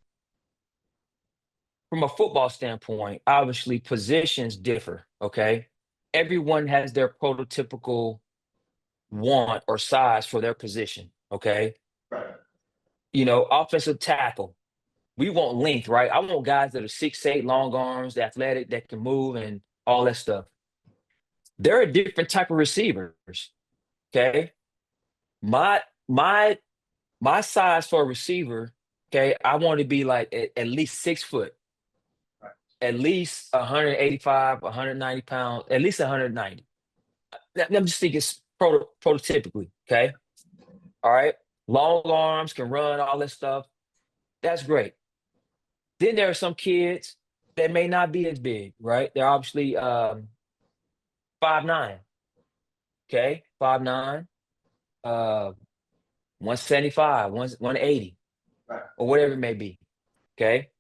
[SPEAKER 2] from a football standpoint, obviously positions differ, okay? Everyone has their prototypical want or size for their position, okay?
[SPEAKER 3] Right.
[SPEAKER 2] You know, offensive tackle, we want length, right? I want guys that are 6'8", long arms, athletic, that can move and all that stuff. There are different type of receivers, okay? My my my size for a receiver, okay, I want to be like at least 6 foot,
[SPEAKER 3] Right.
[SPEAKER 2] at least 185, 190 pounds, at least 190. I'm just thinking prototypically, okay? All right. Long arms, can run, all that stuff. That's great. Then there are some kids that may not be as big, right? They're obviously 5'9", okay? 5'9", uh 175, 180,
[SPEAKER 3] Right.
[SPEAKER 2] or whatever it may be. Okay.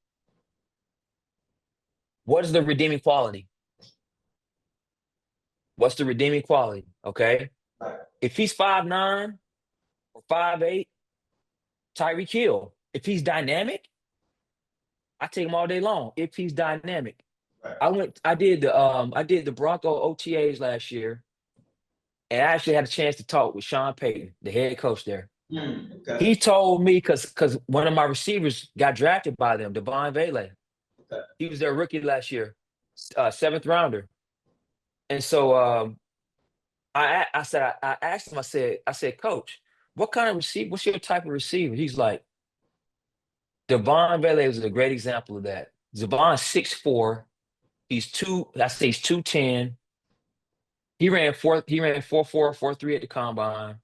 [SPEAKER 2] What is the redeeming quality? What's the redeeming quality? Okay.
[SPEAKER 3] Right.
[SPEAKER 2] If he's 5'9" or 5'8", Tyreek Hill. If he's dynamic, I take him all day long. If he's dynamic.
[SPEAKER 3] Right.
[SPEAKER 2] I did the Bronco OTAs last year, and I actually had a chance to talk with Sean Payton, the head coach there.
[SPEAKER 3] Okay.
[SPEAKER 2] He told me because one of my receivers got drafted by them, Devon Vele.
[SPEAKER 3] Okay.
[SPEAKER 2] He was their rookie last year, 7th rounder. And so I asked him, I said, Coach, what kind of receiver, what's your type of receiver? He's like, Devon Vele was a great example of that. Devon's 6'4". He's 210. He ran 4.4, 4.3 at the combine.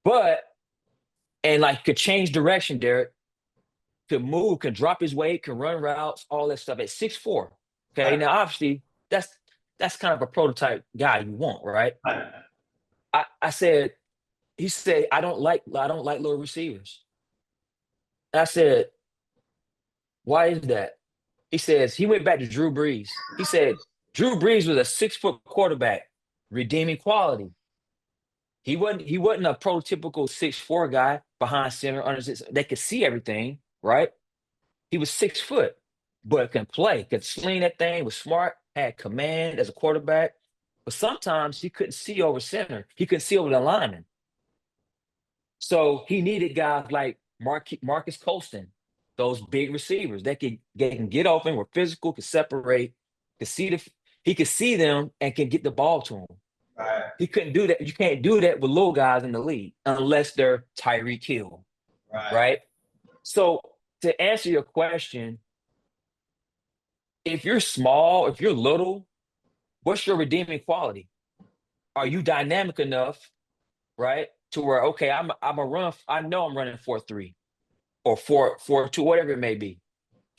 [SPEAKER 2] But and like could change direction, Derek, could move, can drop his weight, can run routes, all that stuff at 6'4". Okay.
[SPEAKER 3] Right.
[SPEAKER 2] Now obviously that's kind of a prototype guy you want, right?
[SPEAKER 3] Right.
[SPEAKER 2] I said, he said, I don't like little receivers. I said, why is that? He says he went back to Drew Brees. He said Drew Brees was a 6-foot quarterback, redeeming quality. He wasn't a prototypical 6'4" guy behind center under six. They could see everything, right? He was 6 foot, but can play, could sling that thing, was smart, had command as a quarterback. But sometimes he couldn't see over center. He couldn't see over the lineman. So he needed guys like Marcus Colston, those big receivers that can get open, were physical, could separate, could see he could see them and can get the ball to him.
[SPEAKER 3] Right.
[SPEAKER 2] He couldn't do that. You can't do that with little guys in the league unless they're Tyreek Hill,
[SPEAKER 3] Right.
[SPEAKER 2] right? So to answer your question, if you're small, if you're little, what's your redeeming quality? Are you dynamic enough, right? To where, okay, I'm a run, I know I'm running 4.3 or 4.2, whatever it may be.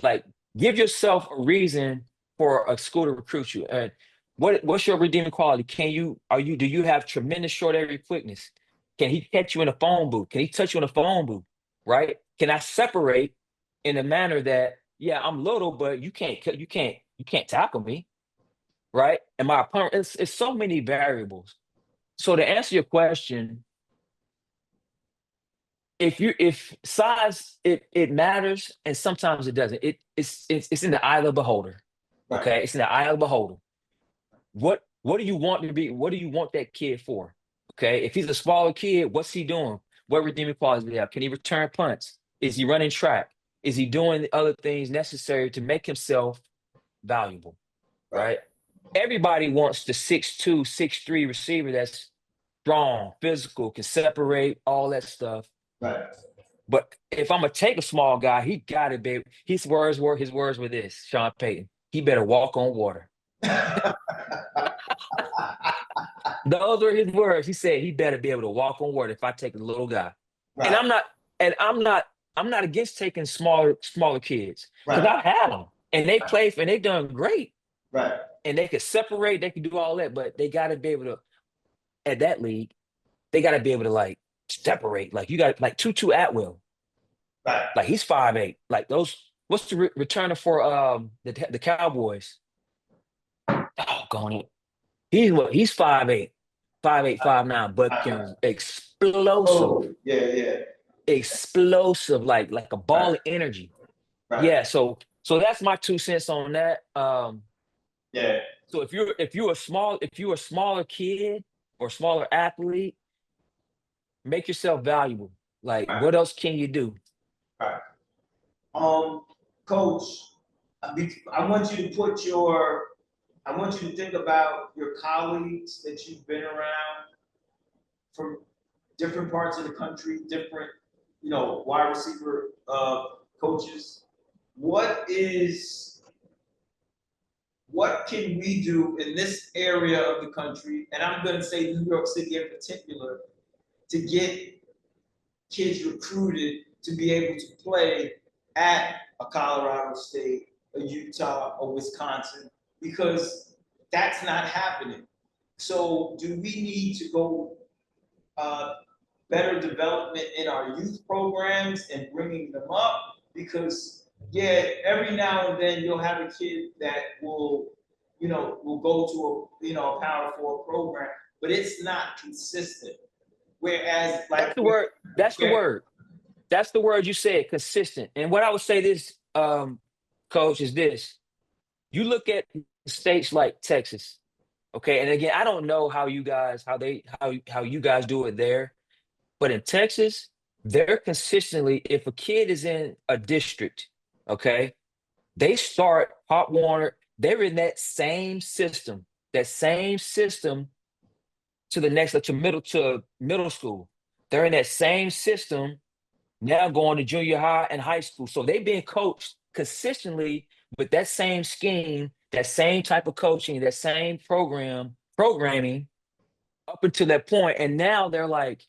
[SPEAKER 2] Like, give yourself a reason for a school to recruit you. And what's your redeeming quality? Do you have tremendous short area quickness? Can he catch you in a phone booth? Can he touch you in a phone booth? Right? Can I separate in a manner that, yeah, I'm little, but you can't tackle me, right? And my opponent, it's so many variables. So to answer your question, if size it matters and sometimes it doesn't. It's in the eye of the beholder.
[SPEAKER 3] Right.
[SPEAKER 2] Okay, it's in the eye of the beholder. What do you want to be? What do you want that kid for? Okay, if he's a smaller kid, what's he doing? What redeeming qualities do he have? Can he return punts? Is he running track? Is he doing the other things necessary to make himself valuable? Right. Everybody wants the 6'2", 6'3" receiver that's strong, physical, can separate, all that stuff.
[SPEAKER 3] Right.
[SPEAKER 2] But if I'm gonna take a small guy, he gotta be. His words were this. Sean Payton. He better walk on water. Those were his words. He said he better be able to walk on water if I take a little guy.
[SPEAKER 3] Right.
[SPEAKER 2] And I'm not against taking smaller kids because
[SPEAKER 3] Right.
[SPEAKER 2] I've had them and they play and they've done great
[SPEAKER 3] Right.
[SPEAKER 2] and they can separate. They can do all that, but they got to be able to at that league. They got to be able to like separate. Like you got like Tutu Atwell.
[SPEAKER 3] Right.
[SPEAKER 2] Like he's 5'8". Like those. What's the returner for the Cowboys? Oh, going it. He's 5'8". 5'8", 5'9", but can explosive,
[SPEAKER 3] Oh, yeah,
[SPEAKER 2] explosive, like a ball of energy.
[SPEAKER 3] right,
[SPEAKER 2] Yeah, so that's my 2 cents on that.
[SPEAKER 3] yeah,
[SPEAKER 2] So if you're a smaller kid or smaller athlete, make yourself valuable. Like,
[SPEAKER 3] right,
[SPEAKER 2] what else can you do?
[SPEAKER 3] right. Coach, I want you to I want you to think about your colleagues that you've been around from different parts of the country, different, wide receiver coaches. What can we do in this area of the country, and I'm going to say New York City in particular, to get kids recruited to be able to play at a Colorado State, a Utah, or Wisconsin, because that's not happening. So do we need to go better development in our youth programs and bringing them up? Because yeah, every now and then you'll have a kid that will go to a Power Four program, but it's not consistent. Whereas
[SPEAKER 2] That's
[SPEAKER 3] like
[SPEAKER 2] the word. That's the
[SPEAKER 3] yeah,
[SPEAKER 2] word. That's the word you said, consistent. And what I would say this, coach, is this. You look at states like Texas, okay? And again, I don't know how you guys do it there, but in Texas, they're consistently, if a kid is in a district, okay, they start Pop Warner, they're in that same system to the next to middle school. They're in that same system now going to junior high and high school. So they've been coached consistently with that same scheme, that same type of coaching, that same programming up until that point. And now they're like,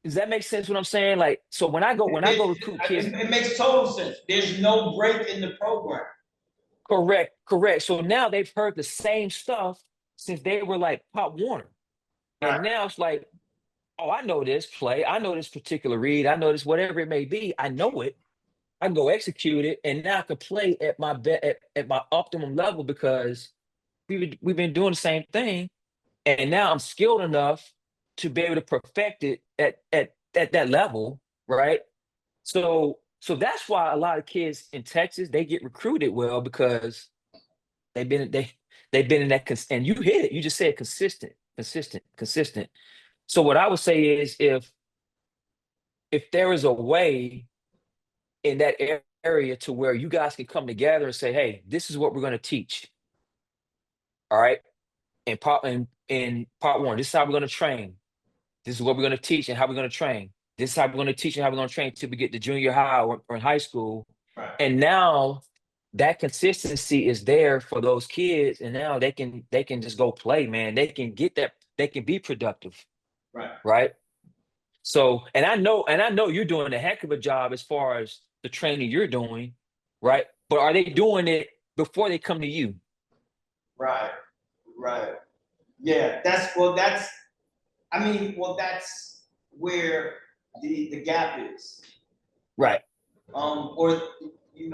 [SPEAKER 2] does that make sense what I'm saying? Like, so when I go recruit kids,
[SPEAKER 3] it makes total sense. There's no break in the program.
[SPEAKER 2] correct. So now they've heard the same stuff since they were like Pop Warner.
[SPEAKER 3] Right,
[SPEAKER 2] And now it's like, oh, I know this play. I know this particular read. I know this, whatever it may be. I know it. I can go execute it, and now I can play at at my optimum level because we've been doing the same thing, and now I'm skilled enough to be able to perfect it at that level, right? So that's why a lot of kids in Texas they get recruited well because they've been they they've been in that and you hit it. You just said consistent. So what I would say is if there is a way in that area to where you guys can come together and say, hey, this is what we're going to teach. All right. And part one, this is how we're going to train. This is what we're going to teach and how we're going to train. This is how we're going to teach and how we're going to train until we get to junior high or in high school.
[SPEAKER 3] right,
[SPEAKER 2] And now that consistency is there for those kids. And now they can just go play, man. They can get that, they can be productive.
[SPEAKER 3] right.
[SPEAKER 2] Right. So, and I know you're doing a heck of a job as far as the training you're doing, right? But are they doing it before they come to you?
[SPEAKER 3] Right, right. Yeah, that's where the gap is, right?
[SPEAKER 2] Right.
[SPEAKER 3] Or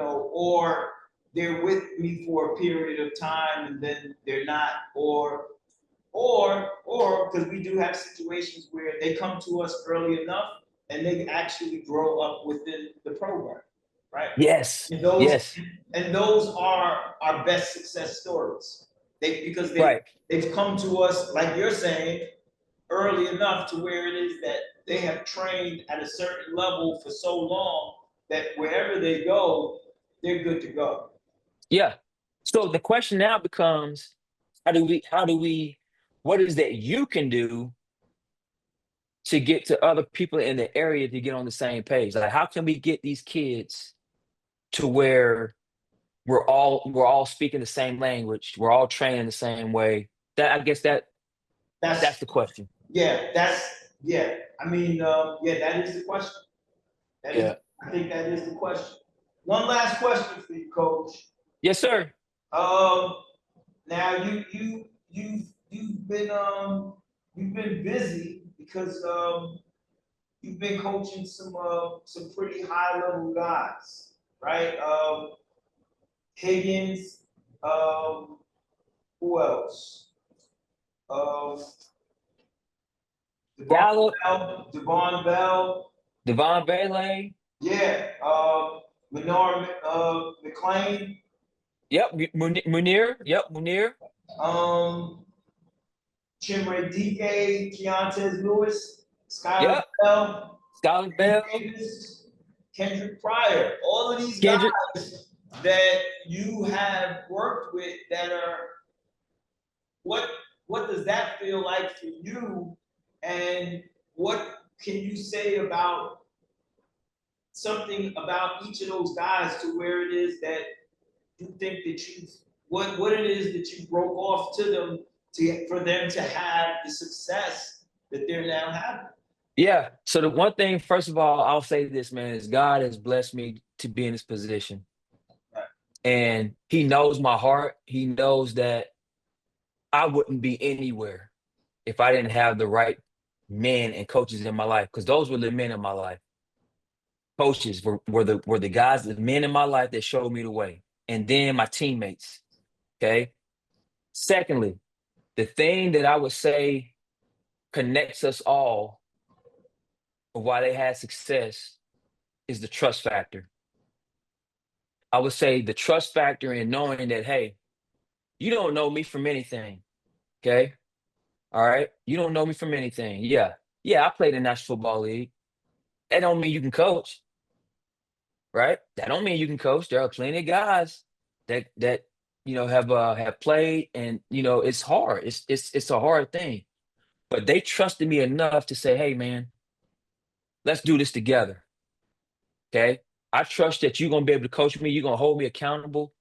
[SPEAKER 3] or they're with me for a period of time and then they're not, or because we do have situations where they come to us early enough and they actually grow up within the program, right?
[SPEAKER 2] Yes.
[SPEAKER 3] And those
[SPEAKER 2] Yes.
[SPEAKER 3] and those are our best success stories. Because
[SPEAKER 2] Right.
[SPEAKER 3] they've come to us, like you're saying, early enough to where it is that they have trained at a certain level for so long that wherever they go, they're good to go.
[SPEAKER 2] Yeah. So the question now becomes, how do we, what is that you can do to get to other people in the area to get on the same page? Like, how can we get these kids to where we're all speaking the same language, we're all training the same way? That I guess that's
[SPEAKER 3] That's
[SPEAKER 2] the question.
[SPEAKER 3] yeah, that's yeah. I mean, yeah, that is the question. That is,
[SPEAKER 2] Yeah.
[SPEAKER 3] I think that is the question. One last question for you, Coach.
[SPEAKER 2] Yes, sir.
[SPEAKER 3] Um, Now you've been busy because you've been coaching some pretty high level guys, right? Higgins, who else?
[SPEAKER 2] Gallup,
[SPEAKER 3] Devon Bell,
[SPEAKER 2] Devon Bailey.
[SPEAKER 3] yeah, Menor, McLean,
[SPEAKER 2] Yep, Munir. Yep, Munir.
[SPEAKER 3] Chimere Dike, Keontae Lewis, Skylar
[SPEAKER 2] Yep,
[SPEAKER 3] Bell,
[SPEAKER 2] Skylar
[SPEAKER 3] Ken
[SPEAKER 2] Bell,
[SPEAKER 3] Davis, Kendrick Pryor, all of these
[SPEAKER 2] Kendrick.
[SPEAKER 3] guys that you have worked with that are, what does that feel like for you? And what can you say about something about each of those guys to where it is that you think that what it is that you broke off to them for them to have the success that they're now having?
[SPEAKER 2] Yeah. So the one thing, first of all, I'll say this, man, is God has blessed me to be in this position.
[SPEAKER 3] Right.
[SPEAKER 2] And he knows my heart. He knows that I wouldn't be anywhere if I didn't have the right men and coaches in my life, because those were the men in my life. Coaches were the guys, the men in my life that showed me the way. And then my teammates. Okay. Secondly, the thing that I would say connects us all of why they had success is the trust factor. I would say the trust factor in knowing that, hey, you don't know me from anything. Okay. All right. You don't know me from anything. Yeah. Yeah. I played in National Football League. That don't mean you can coach. Right. That don't mean you can coach. There are plenty of guys that have played, and it's hard. It's a hard thing. But they trusted me enough to say, hey man, let's do this together. Okay. I trust that you're gonna be able to coach me, you're gonna hold me accountable.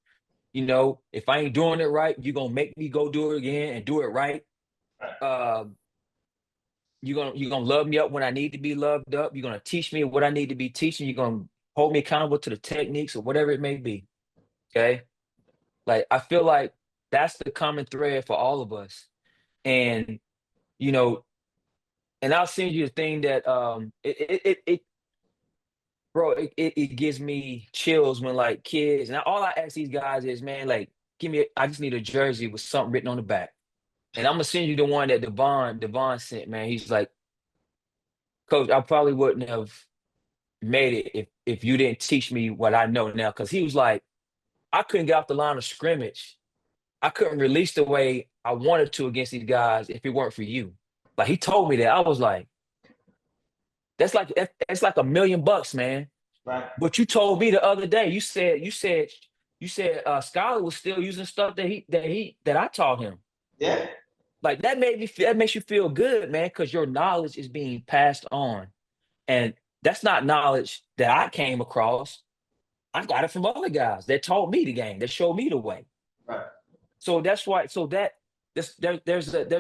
[SPEAKER 2] If I ain't doing it right, you're gonna make me go do it again and do it right. Um, you're gonna love me up when I need to be loved up. You're gonna teach me what I need to be teaching. You're gonna hold me accountable to the techniques or whatever it may be. Okay. Like I feel like that's the common thread for all of us. And you know, and I'll send you the thing that it bro, it gives me chills when like kids, and all I ask these guys is, man, like, I just need a jersey with something written on the back. And I'm gonna send you the one that Devon sent, man. He's like, Coach, I probably wouldn't have made it if you didn't teach me what I know now. Cause he was like, I couldn't get off the line of scrimmage. I couldn't release the way I wanted to against these guys if it weren't for you. Like he told me that. I was like, that's like $1,000,000, man.
[SPEAKER 3] Right.
[SPEAKER 2] But you told me the other day, Skylar was still using stuff that I taught him.
[SPEAKER 3] Yeah.
[SPEAKER 2] Like that makes you feel good, man, because your knowledge is being passed on. And that's not knowledge that I came across. I got it from other guys that taught me the game, that showed me the way.
[SPEAKER 3] Right.
[SPEAKER 2] So that's why, there's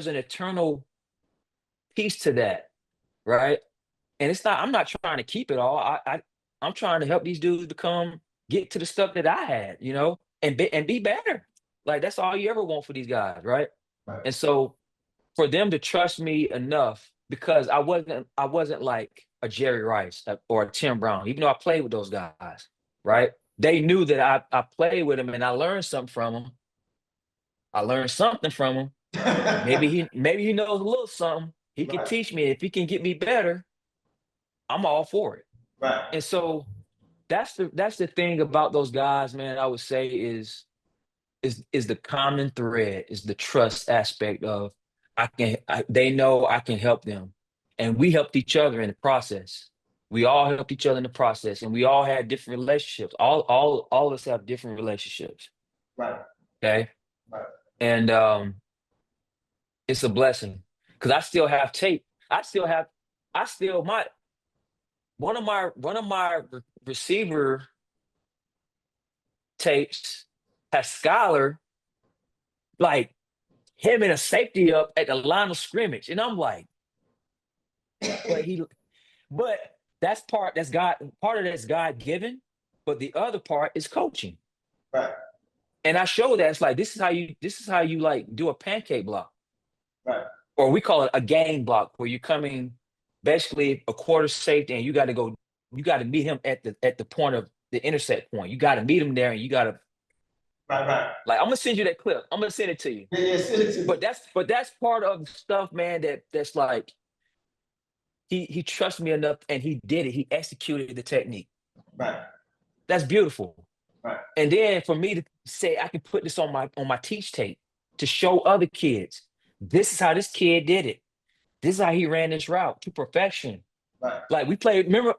[SPEAKER 2] an eternal piece to that, right? And I'm not trying to keep it all. I'm trying to help these dudes get to the stuff that I had, and be better. Like that's all you ever want for these guys, right?
[SPEAKER 3] Right.
[SPEAKER 2] And so for them to trust me enough, because I wasn't like a Jerry Rice or a Tim Brown, even though I played with those guys, right? They knew that I played with them and I learned something from them. I learned something from him. Maybe he knows a little something. He can
[SPEAKER 3] Right.
[SPEAKER 2] teach me. If he can get me better, I'm all for it.
[SPEAKER 3] Right.
[SPEAKER 2] And so that's the thing about those guys, man. I would say is the common thread, is the trust aspect of they know I can help them, and we helped each other in the process. We all helped each other in the process, and we all had different relationships. All of us have different relationships.
[SPEAKER 3] Right.
[SPEAKER 2] Okay.
[SPEAKER 3] Right.
[SPEAKER 2] And it's a blessing because I still have tape. I still my one of my receiver tapes has Scholar, like him in a safety up at the line of scrimmage, and I'm like, but but that's God. Part of that's God given, but the other part is coaching.
[SPEAKER 3] Right.
[SPEAKER 2] And I show that it's like this is how you like do a pancake block.
[SPEAKER 3] Right.
[SPEAKER 2] Or we call it a gang block, where you're coming basically a quarter safety, and you got to meet him at the point of the intersect point. You got to meet him there, and you got to
[SPEAKER 3] Right.
[SPEAKER 2] Like, I'm gonna send you that clip. I'm gonna send it to you.
[SPEAKER 3] Yeah, send it to me.
[SPEAKER 2] But that's part of the stuff, man, that's like he trusts me enough and he did it. He executed the technique.
[SPEAKER 3] Right.
[SPEAKER 2] That's beautiful.
[SPEAKER 3] Right.
[SPEAKER 2] And then for me to say I can put this on my teach tape to show other kids, this is how this kid did it. This is how he ran this route to perfection.
[SPEAKER 3] Right.
[SPEAKER 2] Like remember,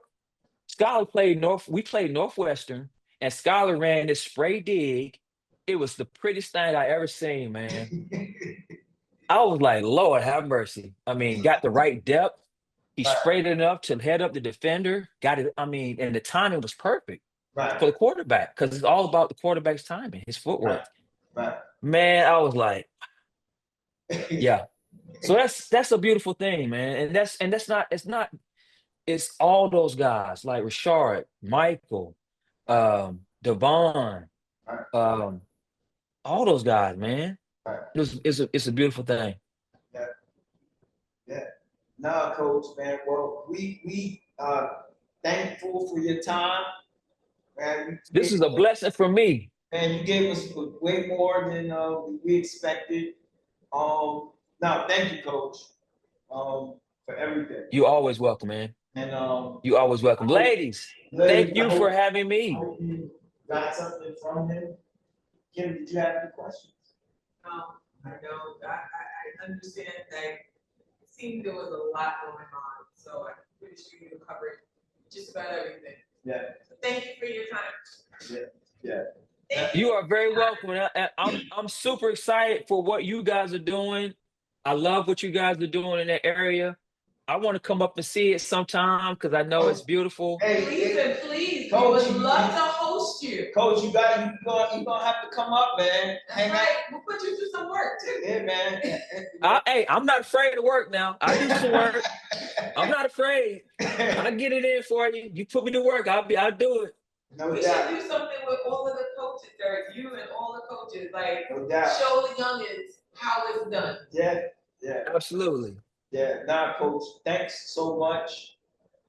[SPEAKER 2] we played Northwestern, and Skylar ran this spray dig. It was the prettiest thing I ever seen, man. I was like, Lord have mercy. I mean, got the right depth. He
[SPEAKER 3] Right.
[SPEAKER 2] sprayed it enough to head up the defender. Got it. I mean, and the timing was perfect for
[SPEAKER 3] Right.
[SPEAKER 2] the quarterback because it's all about the quarterback's timing, his footwork.
[SPEAKER 3] Right.
[SPEAKER 2] Man, I was like, yeah. So that's a beautiful thing, man. And it's all those guys like Rashard, Michael, Devon,
[SPEAKER 3] Right.
[SPEAKER 2] all those guys, man.
[SPEAKER 3] Right.
[SPEAKER 2] It's a beautiful thing.
[SPEAKER 3] Yeah. Nah, Coach, man. Well, we thankful for your time, man.
[SPEAKER 2] This is a blessing for me.
[SPEAKER 3] Man, you gave us way more than we expected. Now, thank you, Coach, for everything.
[SPEAKER 2] You always welcome, man.
[SPEAKER 3] And
[SPEAKER 2] You always welcome. Ladies, thank you for having
[SPEAKER 3] I
[SPEAKER 2] me.
[SPEAKER 3] hope you got something from him. Kim, did you have any questions?
[SPEAKER 1] I know, I understand that it seemed there was a lot going on, so I'm pretty sure you covered just about everything.
[SPEAKER 3] Yeah.
[SPEAKER 1] So thank you for your time.
[SPEAKER 3] Yeah.
[SPEAKER 1] Thank
[SPEAKER 2] You are very welcome. And I'm super excited for what you guys are doing. I love what you guys are doing in that area. I want to come up and see it sometime because I know it's beautiful.
[SPEAKER 1] Please and please, we
[SPEAKER 3] Coach,
[SPEAKER 1] would love to host you.
[SPEAKER 3] Coach, you gonna have to come up, man.
[SPEAKER 1] That's right, we'll put you through some work too.
[SPEAKER 3] Yeah, man.
[SPEAKER 2] Hey, I'm not afraid to work now. I do some work. I'm not afraid. I'll get it in for you. You put me to work, I'll do it.
[SPEAKER 3] No
[SPEAKER 1] We
[SPEAKER 3] doubt.
[SPEAKER 1] should do something with all of the coaches, Derek, you and all the coaches, like
[SPEAKER 3] No doubt.
[SPEAKER 1] show the youngins how it's done.
[SPEAKER 3] Yeah.
[SPEAKER 2] Absolutely.
[SPEAKER 3] Yeah. Nah, Coach, thanks so much.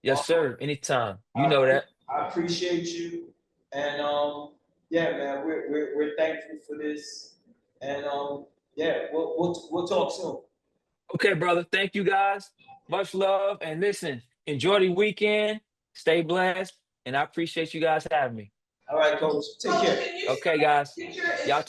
[SPEAKER 2] Yes, sir. Anytime. You know that.
[SPEAKER 3] I appreciate you. And yeah, man, we're thankful for this. And yeah, we'll talk soon.
[SPEAKER 2] Okay, brother. Thank you guys. Much love. And listen, enjoy the weekend. Stay blessed. And I appreciate you guys having me.
[SPEAKER 3] All right, Coach. Take
[SPEAKER 1] Coach,
[SPEAKER 3] care.
[SPEAKER 1] can you
[SPEAKER 2] Okay, guys.
[SPEAKER 1] get your
[SPEAKER 2] Y'all take